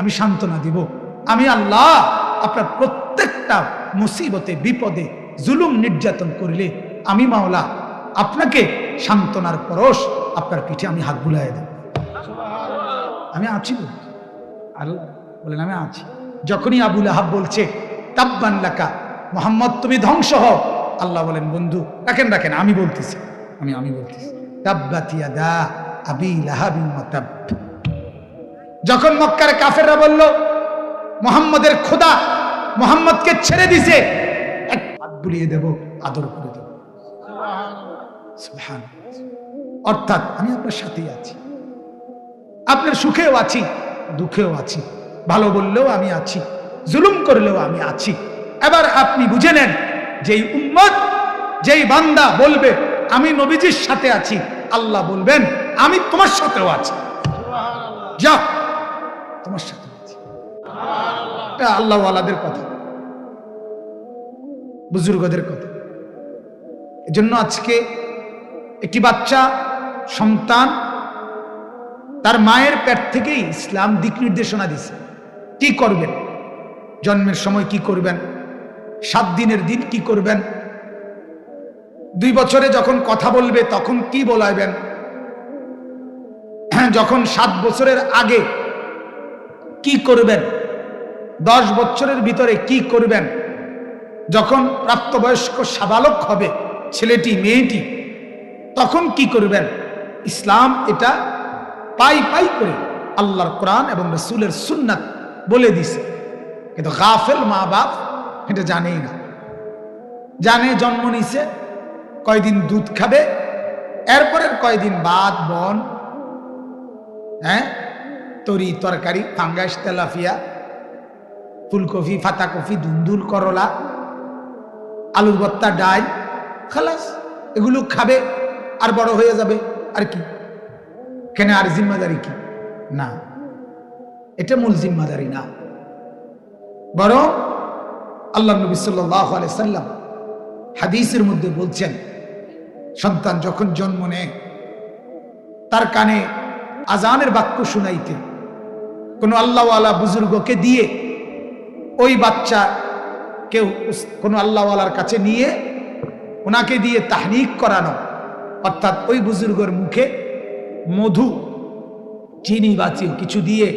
আমি সান্ত্বনা দিব। আমি আল্লাহ আপনার প্রত্যেকটা মুসিবতে বিপদে জুলুম নির্যাতন করলে আমি মাওলা আপনাকে সান্ত্বনার পরশ আপনার পিঠে আমি হাত বুলাইয়া দেব। আমি আছি, আল্লাহ বলেন আমি আছি। যখনই আবু লাহাব বলছে তাব্বান লাকা মুহাম্মদ তুমি ধ্বংস হও, আল্লাহ বলেন বন্ধু রাখেন রাখেন, আমি বলতেছি, আমি বলতেছি তাব্বাত ইয়াদা আবি লাহাবিন ওয়া তাব। যখন মক্কার কাফেররা বলল মুহাম্মদের খোদা মুহাম্মদকে ছেড়ে দিছে, এক হাত বুলিয়ে দেব, আদর করে দেব। সুবহানাল্লাহ। অর্থাৎ আমি আপনার সাথেই আছি, আপনার সুখেও আছি, দুঃখেও আছি, ভালো বললেও আমি আছি, জুলুম করলেও আমি আছি। এবার আপনি বুঝে নেন, যেই উম্মত যেই বান্দা বলবে আমি নবীজির সাথে আছি, আল্লাহ বলবেন আমি তোমার সাথেও আছি, যা তোমার সাথে আছি। এটা আল্লাহ ওয়ালাদের কথা, বুজুর্গদের কথা। এজন্য আজকে একটি বাচ্চা সন্তান তার মায়ের পেট থেকেই ইসলাম দিক নির্দেশনা দিছে, কি করবেন, জন্মের সময় কি করবেন, 7 দিনের দিন কি করবেন, 2 বছরে যখন কথা বলবে তখন কি বলাইবেন, যখন 7 বছরের আগে কি করবেন, 10 বছরের ভিতরে কি করবেন, যখন প্রাপ্তবয়স্ক সাবালক হবে ছেলেটি মেয়েটি তখন কি করবেন। ইসলাম এটা পাই পাই করে আল্লাহর কোরআন এবং রাসূলের সুন্নাত বলে দিছে, কিন্তু গাফেল মা বাপ এটা জানেই না। জানে জন্ম নিছে, কয়দিন দুধ খাবে, এরপরের কয়দিন ভাত বন, তরি তরকারি, ফাঙ্গাস তেলাফিয়া, ফুলকপি ফাতাকপি দুন্দুল করলা আলুর ভর্তা ডাল খালাস, এগুলো খাবে আর বড় হয়ে যাবে। আর কি কেন, আর জিম্মাদারি কি না, এটা মূল জিম্মাদারি না। বরং আল্লাহ নবী সাল্লাল্লাহু আলাইহি সাল্লাম হাদিসের মধ্যে বলছেন, সন্তান যখন জন্ম নেয় তার কানে আজানের বাক্য শুনাইতে কোনো আল্লাহওয়ালা বুজুর্গকে দিয়ে, ওই বাচ্চা কেউ কোনো আল্লাহওয়ালার কাছে নিয়ে ওনাকে দিয়ে তাহনিক করানো, অর্থাৎ ওই বুজুর্গের মুখে মধু চিনি বাচিও কিছু দিয়ে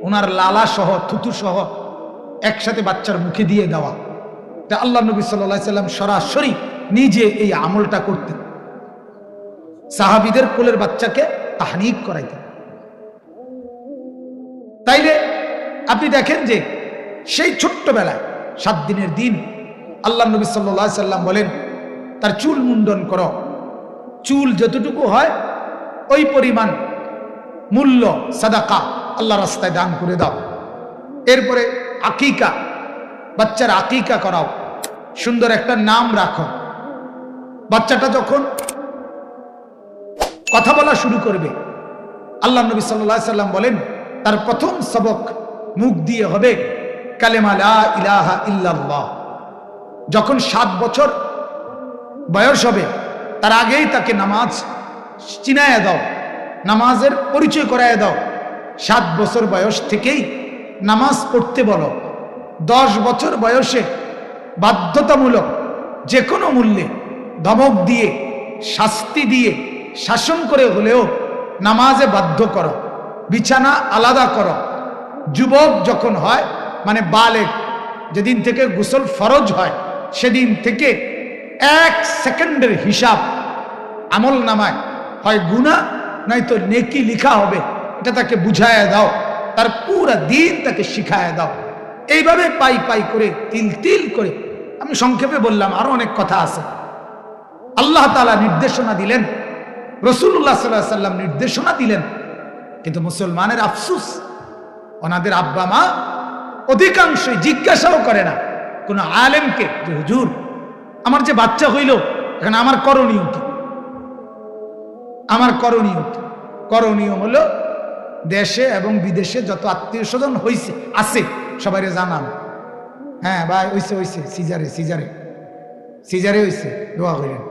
ওনার লালা সহ থুতু সহ একসাথে বাচ্চার মুখে দিয়ে দেওয়া। তা আল্লাহ নবী সাল্লাল্লাহু আলাইহি সাল্লাম সরাসরি নিজে এই আমলটা করতেন, সাহাবীদের কোলের বাচ্চাকে তাহনিক করাইতেন। তাইলে আপনি দেখেন যে সেই ছোট্টবেলায় 7 দিনের দিন আল্লাহ নবী সাল্লাল্লাহু আলাইহি সাল্লাম বলেন তার চুল মুন্ডন করো, চুল যতটুকু হয় ওই পরিমাণ মূল্য সাদাকা আল্লাহ রাস্তায় দান করে দাও। এরপরে আকিকা, বাচ্চার আকিকা করাও, সুন্দর একটা নাম রাখো। বাচ্চাটা যখন কথা বলা শুরু করবে, আল্লাহ নবী সাল্লাল্লাহু আলাইহি সাল্লাম বলেন তার প্রথম সবক মুখ দিয়ে হবে কালেমা লা ইলাহা ইল্লাল্লাহ। যখন 7 বছর বয়স হবে তার আগেই তাকে নামাজ চিনায়া দাও, নামাজের পরিচয় করায় দাও। 7 বছর বয়স থেকেই নামাজ পড়তে বলো। 10 বছর বয়সে বাধ্যতামূলক যে কোনো মূল্যে ধমক দিয়ে, শাস্তি দিয়ে, শাসন করে হলেও নামাজে বাধ্য করো, বিছানা আলাদা করো। যুবক যখন হয়, মানে বালেগ, যেদিন থেকে গোসল ফরজ হয় সেদিন থেকে 1 সেকেন্ডের হিসাব আমল নামায় হয় গুনাহ নয়তো নেকি লিখা হবে, এটা তাকে বুঝায় দাও। তার পুরা দিন তাকে শিখায় দাও। এইভাবে পাই পাই করে, তিল তিল করে। আমি সংক্ষেপে বললাম, আরো অনেক কথা আছে। আল্লাহ তাআলা নির্দেশনা দিলেন, রাসূলুল্লাহ সাল্লাল্লাহু আলাইহি ওয়াসাল্লাম নির্দেশনা দিলেন, কিন্তু মুসলমানের আফসোস, ওনাদের আব্বা মা অধিকাংশই জিজ্ঞাসাও করে না কোন আলেমকে যে হুজুর আমার যে বাচ্চা হইল, এখন আমার করণীয় কি? আমার করণীয় কি? করণীয় হলো দেশে এবং বিদেশে যত আত্মীয় স্বজন হইছে আছে সবাই জানান, হ্যাঁ ভাই হইছে হইছে, সিজারে সিজারে সিজারে হইছে, দোয়া করেন,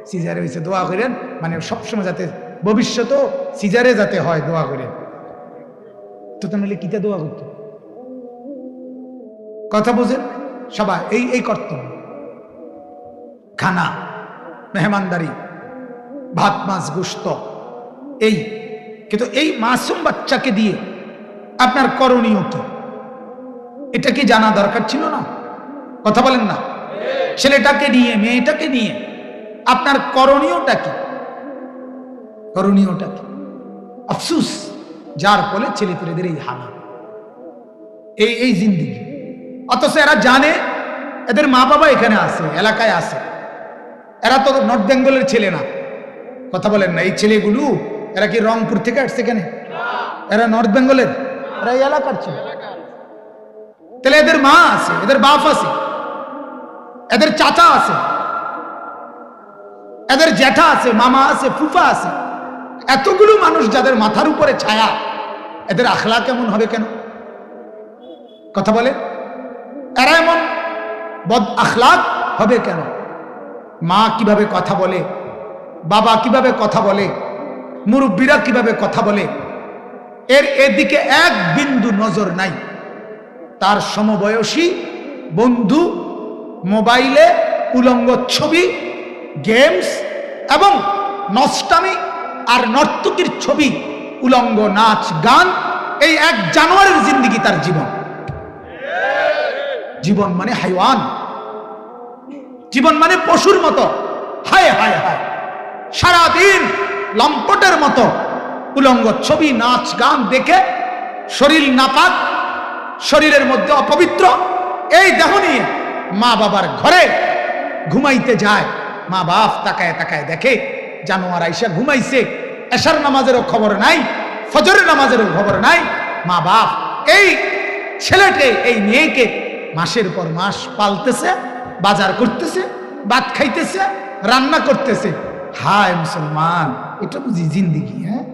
সিজারে হইছে, দোয়া করেন। মানে সবসময় যাতে ভবিষ্যতেও সিজারে যাতে হয়, দোয়া করেন। তো তাহলে কিতা দোয়া করতো? কথা বুঝেন সবাই? এই কর্তব্য, খানা, মেহমানদারি, ভাত মাছ গোশত, এই। কিন্তু এই মাসুম বাচ্চাকে দিয়ে আপনার করণীয় কি, এটা কি জানা দরকার ছিল না? কথা বলেন না? ছেলেটাকে নিয়ে, মেয়েটাকে নিয়ে আপনার করণীয়টা কি? করণীয়টা কি? আফসুস, যার ফলে ছেলে পেলেদের এই হানা, এই জিন্দিগি। অথচ এরা জানে এদের মা বাবা এখানে আছে, এলাকায় আছে। এরা তো নর্থ বেঙ্গলের ছেলে না। কথা বলেন না? এই ছেলেগুলো এরা কি রংপুর থেকে আসছে? কেন এরা নর্থ বেঙ্গলের, এরা এই এলাকার ছেলে। তাহলে এদের মা আছে, এদের বাপ আছে, এদের চাচা আছে, এদের জ্যাঠা আছে, মামা আছে, ফুফা আছে। এতগুলো মানুষ যাদের মাথার উপরে ছায়া, এদের আখলা কেমন হবে কেন? কথা বলে, এরা এমন বদ আখলাক হবে কেন? মা কিভাবে কথা বলে, বাবা কিভাবে কথা বলে, মুরব্বীরা কিভাবে কথা বলে, এদিকে এক বিন্দু নজর নাই। তার সমবয়সী বন্ধু মোবাইলে উলঙ্গ ছবি, গেমস এবং নষ্টামি আর নর্তকীর ছবি, উলঙ্গ নাচ গান, এই এক জানোয়ারের জিন্দিগি তার জীবন। জীবন মানে হাইওয়ান, জীবন মানে পশুর মতো। হায় হায় হায়, সারাদিন লম্পটের মতো উলঙ্গ ছবি, নাচ গান দেখে শরীর নাপাক, শরীরের মধ্যে অপবিত্র এই দেহ নিয়ে মা বাবার ঘরে ঘুমাইতে যায়। মা বাপ তাকায় তাকায় দেখে জানোয়ার আইসা ঘুমাইছে, এশার নামাজেরও খবর নাই, ফজরের নামাজেরও খবর নাই। মা বাপ এই ছেলেকে, এই মেয়েকে মাসের পর মাস পালতেছে, বাজার করতেছে, ভাত খাইতেছে, রান্না করতেছে। হায় মুসলমান, এটা বুঝি জিন্দিগি? হ্যাঁ,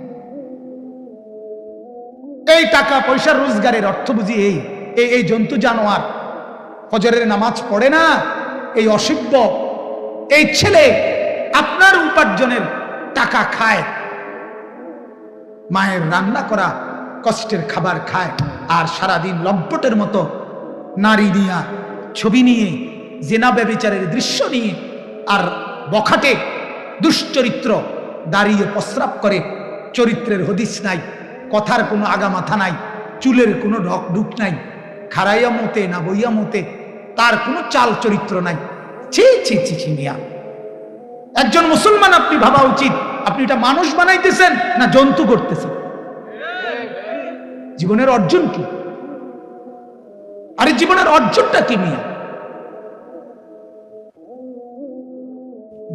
এই টাকা পয়সার রোজগারের অর্থ বুঝি এই জন্তু জানোয়ার ফজরের নামাজ পড়ে না, এই অসভ্য এই ছেলে আপনার উপার্জনের টাকা খায়, মায়ের রান্না করা কষ্টের খাবার খায়, আর সারাদিন লম্পটের মতো নারী নিয়ে, ছবি নিয়ে, জেনা ব্যভিচারের দৃশ্য নিয়ে, আর বখাটে দুশ্চরিত্র, দাঁড়িয়ে প্রস্রাব করে, চরিত্রের হদিস নাই, কথার কোনো আগা মাথা নাই, চুলের কোনো ঢক ঢুক নাই, খারাইয়া মতে না বইয়া মতে, তার কোনো চাল চরিত্র নাই। ছি ছি ছি ছি মিয়া, একজন মুসলমান আপনি ভাবা উচিত, আপনি এটা মানুষ বানাইতেছেন না জন্তু করতেছেন? জীবনের অর্জন কি? আরে জীবনের অর্জনটা কি মিয়া?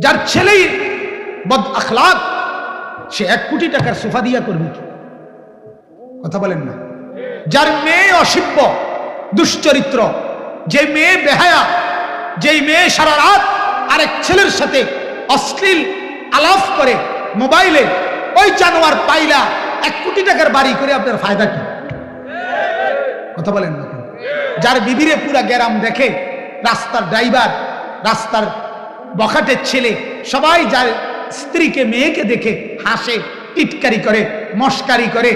যার ছেলেই বদ আখলাক, সে 1 কোটি টাকার সোফা দিয়া করবে কি? কথা বলেন না? যার মেয়ে অসভ্য, দুশ্চরিত্র, যে মেয়ে বেহায়া, যেই মেয়ে সারা রাত আরেক ছেলের সাথে অশ্লীল আলাপ করে মোবাইলে, ওই জানোয়ার পাইলা 1 কোটি টাকার বাড়ি করে আপনার ফায়দা কি? কথা বলেন না? যার বিবিরে পুরা গ্যারাম দেখে, রাস্তার ড্রাইভার, রাস্তার বখাটের ছেলে, সবাই যার স্ত্রীকে মেয়েকে দেখে হাসে, টিটকারি করে, মস্কারি করে।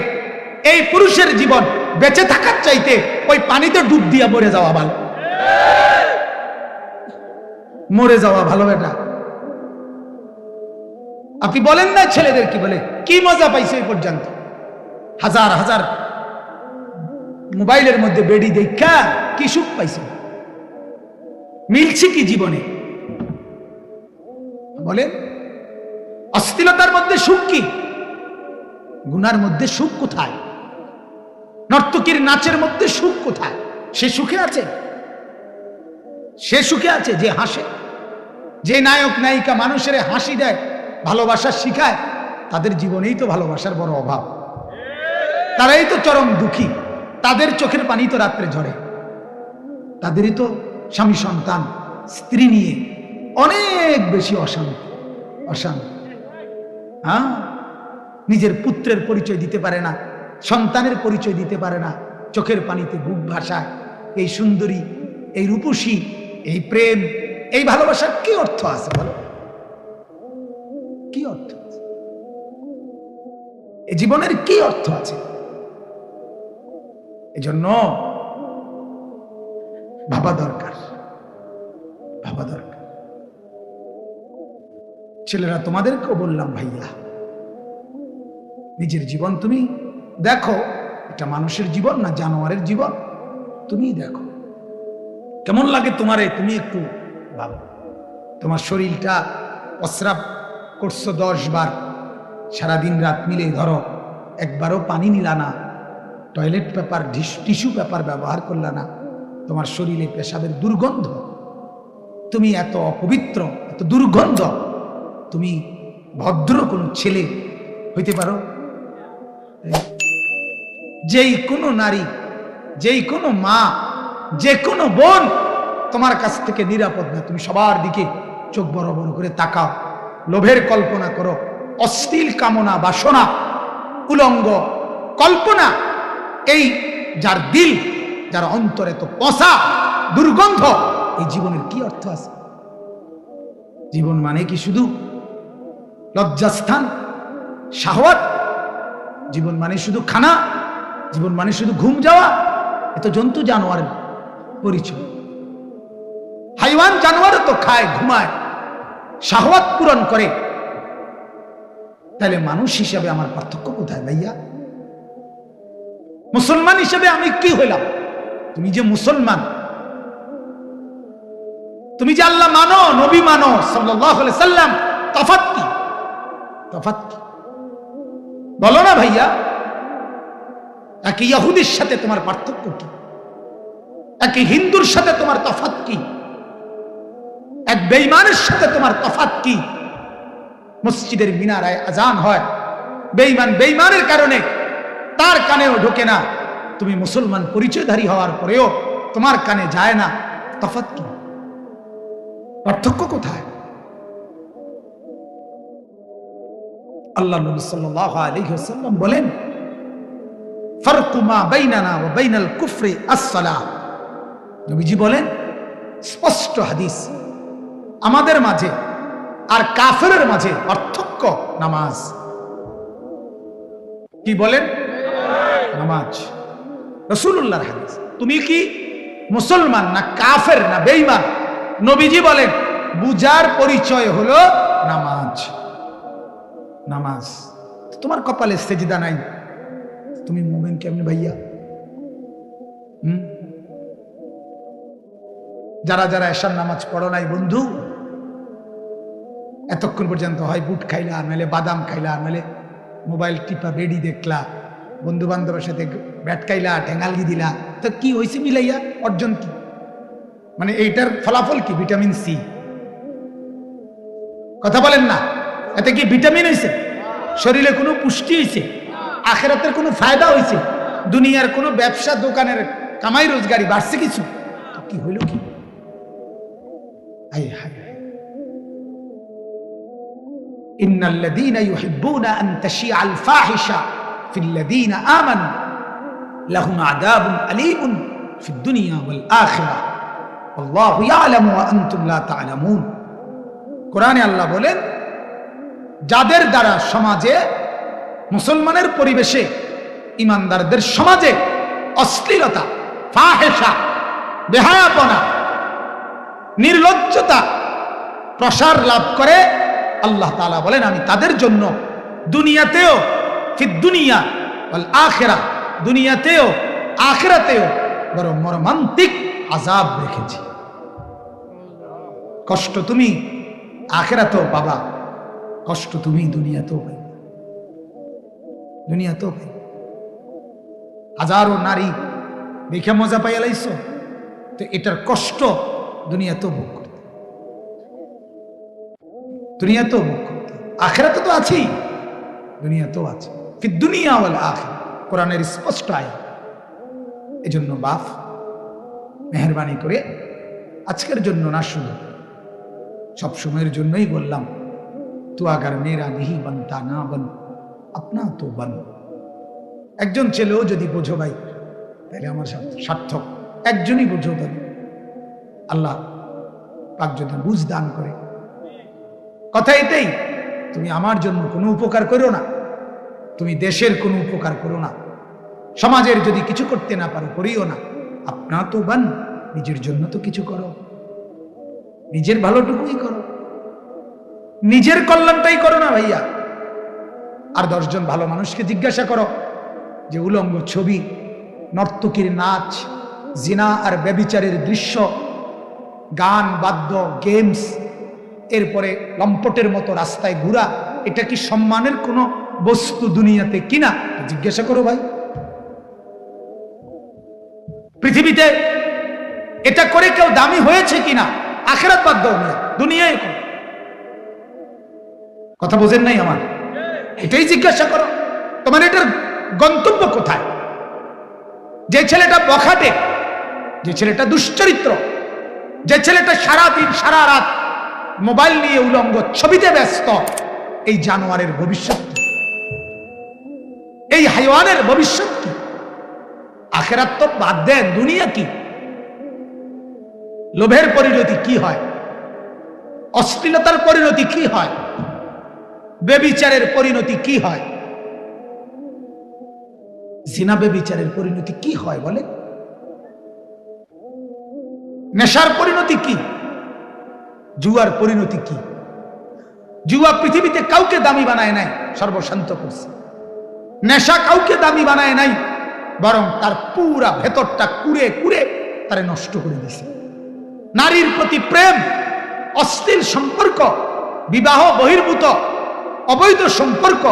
এই পুরুষের জীবন বেঁচে থাকার চাইতে ওই পানিতে ডুব দিয়া মরে যাওয়া ভালো। মরে যাওয়া ভালো। বেটা আপনি বলেন না ছেলেদের কি বলে, কি মজা পাইছে এই পর্যন্ত? হাজার হাজার মোবাইলের মধ্যে বেডি দেখা কি সুখ পাইছে? মিলছে কি জীবনে বলেন? অশ্লীলতার মধ্যে সুখ কি? গুনার মধ্যে সুখ কোথায়? নর্তকীর নাচের মধ্যে সুখ কোথায়? সে সুখে আছে? সে সুখে আছে যে হাসে? যে নায়ক নায়িকা মানুষের হাসি দেয়, ভালোবাসা শিখায়, তাদের জীবনেই তো ভালোবাসার বড় অভাব। তারাই তো চরম দুঃখী। তাদের চোখের পানি তো রাত্রে ঝরে। তাদেরই তো স্বামী সন্তান স্ত্রী নিয়ে অনেক বেশি অশান্তি। অশান্তি। হ্যাঁ, নিজের পুত্রের পরিচয় দিতে পারে না, সন্তানের পরিচয় দিতে পারে না, চোখের পানিতে বুক ভাসায়। এই সুন্দরী, এই রূপসী, এই প্রেম, এই ভালোবাসার কি অর্থ আছে বলো? কি অর্থ আছে? এই জীবনের কি অর্থ আছে? এজন্য ভাবা দরকার, ভাবা দরকার। ছেলেরা তোমাদেরকেও বললাম, ভাইয়া নিজের জীবন তুমি দেখো, এটা মানুষের জীবন না জানোয়ারের জীবন? তুমি দেখো কেমন লাগে তোমারে। তুমি একটু ভাবো, তোমার শরীরটা প্রস্রাব করছো 10 বার, সারাদিন রাত মিলে ধরো একবারও পানি নিলা না, টয়লেট পেপার টিস্যু পেপার ব্যবহার করলা না, তোমার শরীরে পেশাবের দুর্গন্ধ, তুমি এত অপবিত্র, এত দুর্গন্ধ, তুমি ভদ্র কোন ছেলে হইতে পারো? যেই কোনো নারী, যেই কোনো মা, যে কোনো বোন তোমার কাছ থেকে নিরাপদ না। তুমি সবার দিকে চোখ বড় বড় করে তাকাও, লোভের কল্পনা করো, অশ্লীল কামনা বাসনা, উলঙ্গ কল্পনা। এই যার দিল, যার অন্তরে তো পচা দুর্গন্ধ, এই জীবনের কি অর্থ আছে? জীবন মানে কি শুধু লজ্জাস্থান, শাহওয়াত? জীবন মানে শুধু খানা? জীবন মানে শুধু ঘুম যাওয়া? এত জন্তু জানোয়ারের পরিচয়। হাইওয়ান জানোয়ার তো খায়, ঘুমায়, শাহওয়াত পূরণ করে। তাহলে মানুষ হিসাবে আমার পার্থক্য কোথায় ভাইয়া? মুসলমান হিসাবে আমি কি হইলাম? তুমি যে মুসলমান, তুমি যে আল্লাহ মানো, নবী মানো সাল্লাল্লাহু আলাইহি সাল্লাম, তফাৎ কি? তফাৎ কি বলো না ভাইয়া? এক ইহুদির সাথে তোমার পার্থক্য কি? এক হিন্দুর সাথে তোমার তফাৎ কি? এক বেঈমানের সাথে তোমার তফাৎ কি? মসজিদের মিনারায় আজান হয়, বেঈমান বেঈমানের কারণে তার কানেও ঢোকে না, তুমি মুসলমান পরিচয়ধারী হওয়ার পরেও তোমার কানে যায় না। তফাৎ কি? পার্থক্য কোথায়? আল্লাহ নবী সাল্লাল্লাহু আলাইহি ওয়াসাল্লাম বলেন, ফারকু মা বাইনানা ওয়া বাইনাল কুফরি আস-সালাহ। নবীজি বলেন, স্পষ্ট হাদিস, আমাদের মাঝে আর কাফেরের মাঝে পার্থক্য নামাজ। কি বলেন? নামাজ। রাসূলুল্লাহর হাদিস। তুমি কি মুসলমান না কাফের না বেঈমান? নবীজি বলেন, বুজার পরিচয় হলো নামাজ। নামাজ। তোমার কপালে সেজদা নাই, তুমি মুমিন কেমনে ভাইয়া? যারা যারা এশার নামাজ পড়ো নাই বন্ধু, এতক্ষণ পর্যন্ত হয় বুট খাইলা, নাহলে বাদাম খাইলা, নাহলে মোবাইল টিপা বেডি দেখলা, বন্ধু বান্ধবের সাথে ব্যাট খাইলা, ঠেঙ্গালগি দিলা, তো কি হয়েছে মিলাইয়া? অর্জন কি? মানে এইটার ফলাফল কি? Vitamin C. কথা বলেন না? এতে কি ভিটামিন হয়েছে? শরীরে কোনো পুষ্টি হয়েছে? আখিরাতের কোনো ফায়দা হয়েছে? দুনিয়ার কোনো ব্যবসা দোকানের কামাই রোজগারি বাড়ছে কিছু? তো কি হইল কি? হায় হায়। ইন্নাল্লাযীনা ইউহিব্বুনা আন তাশিআল ফাহিশা ফিল্লাযীনা আমানু লাহুম আযাবুন আলীমুন ফিদ দুনিয়া ওয়াল আখিরাহ আল্লাহু ইয়ালামু ওয়া আনতুম লা তা'লামুন। কোরআনে আল্লাহ বলেন, যাদের দ্বারা সমাজে মুসলমানের পরিবেশে, ইমানদারদের সমাজে অশ্লীলতা, ফাহেশা, বেহায়াপনা, নির্লজ্জতা প্রসার লাভ করে, আল্লাহ তাআলা বলেন আমি তাদের জন্য দুনিয়াতেও, ফিদ দুনিয়া ওয়াল আখিরা, দুনিয়াতেও আখিরাতেও বড় মর্মান্তিক আযাব রেখেছি। কষ্ট তুমি আখিরাতেও পাবা, কষ্ট তুমি দুনিয়াতেও পাইবা। দুনিয়াতেও পাইবা। হাজারো নারী দেখে মজা পাইয়া লাইছো, তো এটার কষ্ট দুনিয়াতেও ভোগ করতে, দুনিয়াতেও ভোগ করতে, আখিরাতে তো আছেই, দুনিয়াতেও আছে। ফিদ দুনিয়া ওয়াল আখিরা, কোরআনের স্পষ্ট আয়াত। এজন্য বাপ মেহেরবানি করে আজকের জন্য না, শুধু সব সময়ের জন্যই বললাম, তু আগার মেরা নিহি বনতা না বন, আপনা তো বন। একজন ছেলেও যদি বোঝো ভাই, তাহলে আমার সার্থক। একজনই বোঝো তাহলে আল্লাহ পাক যদি বুঝ দান করে। কথা এটাই, তুমি আমার জন্য কোনো উপকার করো না, তুমি দেশের কোনো উপকার করো না, সমাজের যদি কিছু করতে না পারো করিও না, আপনা তো বান, নিজের জন্য তো কিছু করো, নিজের ভালোটুকুই করো, নিজের কল্যাণটাই করো না ভাইয়া। আর 10 জন ভালো মানুষকে জিজ্ঞাসা করো যে উলঙ্গ ছবি, নর্তকীর নাচ, জিনা আর ব্যভিচারের দৃশ্য, গান বাদ্য, গেমস, এরপরে লম্পটের মতো রাস্তায় ঘোরা, এটা কি সম্মানের কোনো বস্তু দুনিয়াতে কিনা? জিজ্ঞাসা করো ভাই। পৃথিবীতে এটা করে কেউ দামি হয়েছে কিনা? আখিরাত বাদ দাও না, দুনিয়ায় কথা বোঝেন নাই আমার? এটাই জিজ্ঞাসা করো, তোমার এটার গন্তব্য কোথায়? যে ছেলেটা বখাটে, যে ছেলেটা দুশ্চরিত্র, যে ছেলেটা সারাদিন সারা রাত মোবাইল নিয়ে উলঙ্গ ছবিতে ব্যস্ত, এই জানোয়ারের ভবিষ্যৎ কি? এই হাইওয়ানের ভবিষ্যৎ কি? আখিরাত তো বাদ দেন, দুনিয়া কি? লোভের পরিণতি কি হয়? অশ্লীলতার পরিণতি কি হয়? বেবিচারের পরিণতি কি হয়? জিনা বেবিচারের পরিণতি কি হয় বলে? নেশার পরিণতি কি? জুয়ার পরিণতি কি? জুয়া পৃথিবীতে কাউকে দামি বানায় নাই, সর্বশান্ত করছে। নেশা কাউকে দামি বানায় নাই, বরং তার পুরা ভেতরটা কুড়ে কুড়ে তারে নষ্ট করে দিছে। নারীর প্রতি প্রেম, অশ্লীল সম্পর্ক, বিবাহ বহির্ভূত অবৈধ সম্পর্ক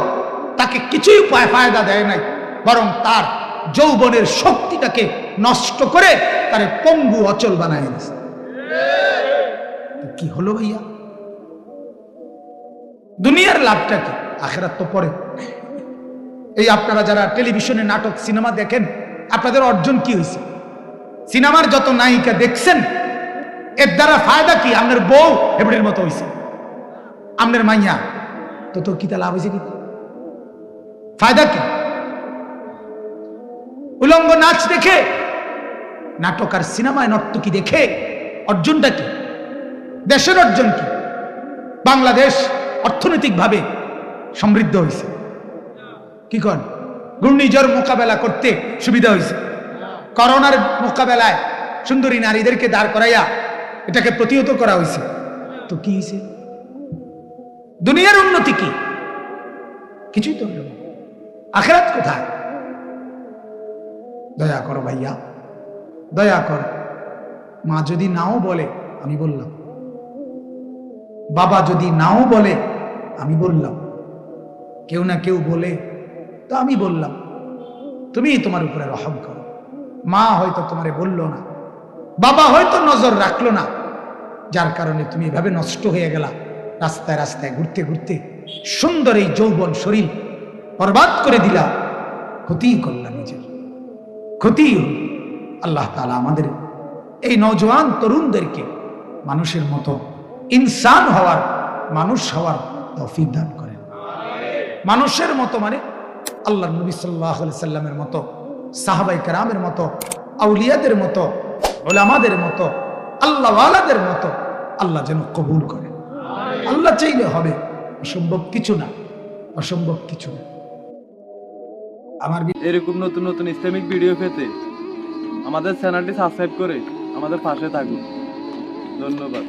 তাকে কিছুই ফায়দা দেয় নাই, বরং তার যৌবনের শক্তিটাকে নষ্ট করে তারে পঙ্গু অচল বানায় দিছে। কি হলো ভাইয়া? দুনিয়ার লাভটা কি? আখিরাত তো পরে। এই আপনারা যারা টেলিভিশনে নাটক সিনেমা দেখেন, আপনাদের অর্জন কি হয়েছে? সিনেমার যত নায়িকা দেখছেন, এর দ্বারা ফায়দা কি? আপনার বউ হেবড়ির মতো হয়েছে, আপনার মাইয়া তো তোর কিতা লাভ হয়েছে? কি ফায়দা কি? উলঙ্গ নাচ দেখে, নাটক আর সিনেমায় নর্তকী দেখে অর্জনটা কি? দেশের অর্জন কি? বাংলাদেশ অর্থনৈতিকভাবে সমৃদ্ধ হয়েছে। কি করেন? ঘূর্ণিঝড় মোকাবেলা করতে সুবিধা হয়েছে। করোনার মোকাবেলায় সুন্দরী নারীদেরকে দাঁড় করাইয়া এটাকে প্রতিহত করা হয়েছে। তো কি হয়েছে? দুনিয়ার উন্নতি কি? কিছুই তো হলো না। আখিরাত কোথায়? দয়া করো ভাইয়া, দয়া করো। মা যদি নাও বলে, আমি বললাম। বাবা যদি নাও বলে, আমি বললাম। কেউ না কেউ বলে, তো আমি বললাম। তুমি তোমার উপরে রহম করো। মা হয়তো তোমারে বললো না, বাবা হয়তো নজর রাখলো না, যার কারণে তুমি এভাবে নষ্ট হয়ে গেলা। রাস্তায় রাস্তায় ঘুরতে ঘুরতে সুন্দর এই যৌবন শরীর বরবাদ করে দিলা, ক্ষতি করলা, নিজের ক্ষতি হল। আল্লাহ তাআলা আমাদের এই নওজোয়ান তরুণদেরকে মানুষের মতো ইনসান হওয়ার, মানুষ হওয়ার তৌফিক দান করেন। মানুষের মতো মানে আল্লাহর নবী সাল্লাল্লাহু আলাইহি সাল্লামের মতো, সাহাবায়ে কেরামের মতো, আউলিয়াদের মতো, উলামাদের মতো, আল্লাহওয়ালাদের মতো আল্লাহ যেন কবুল করেন। আল্লাহ চাইলে হবে, অসম্ভব কিছু না, অসম্ভব কিছু না। আমার এরকম নতুন নতুন ইসলামিক ভিডিও পেতে আমাদের চ্যানেলটি সাবস্ক্রাইব করে আমাদের পাশে থাকুন। ধন্যবাদ।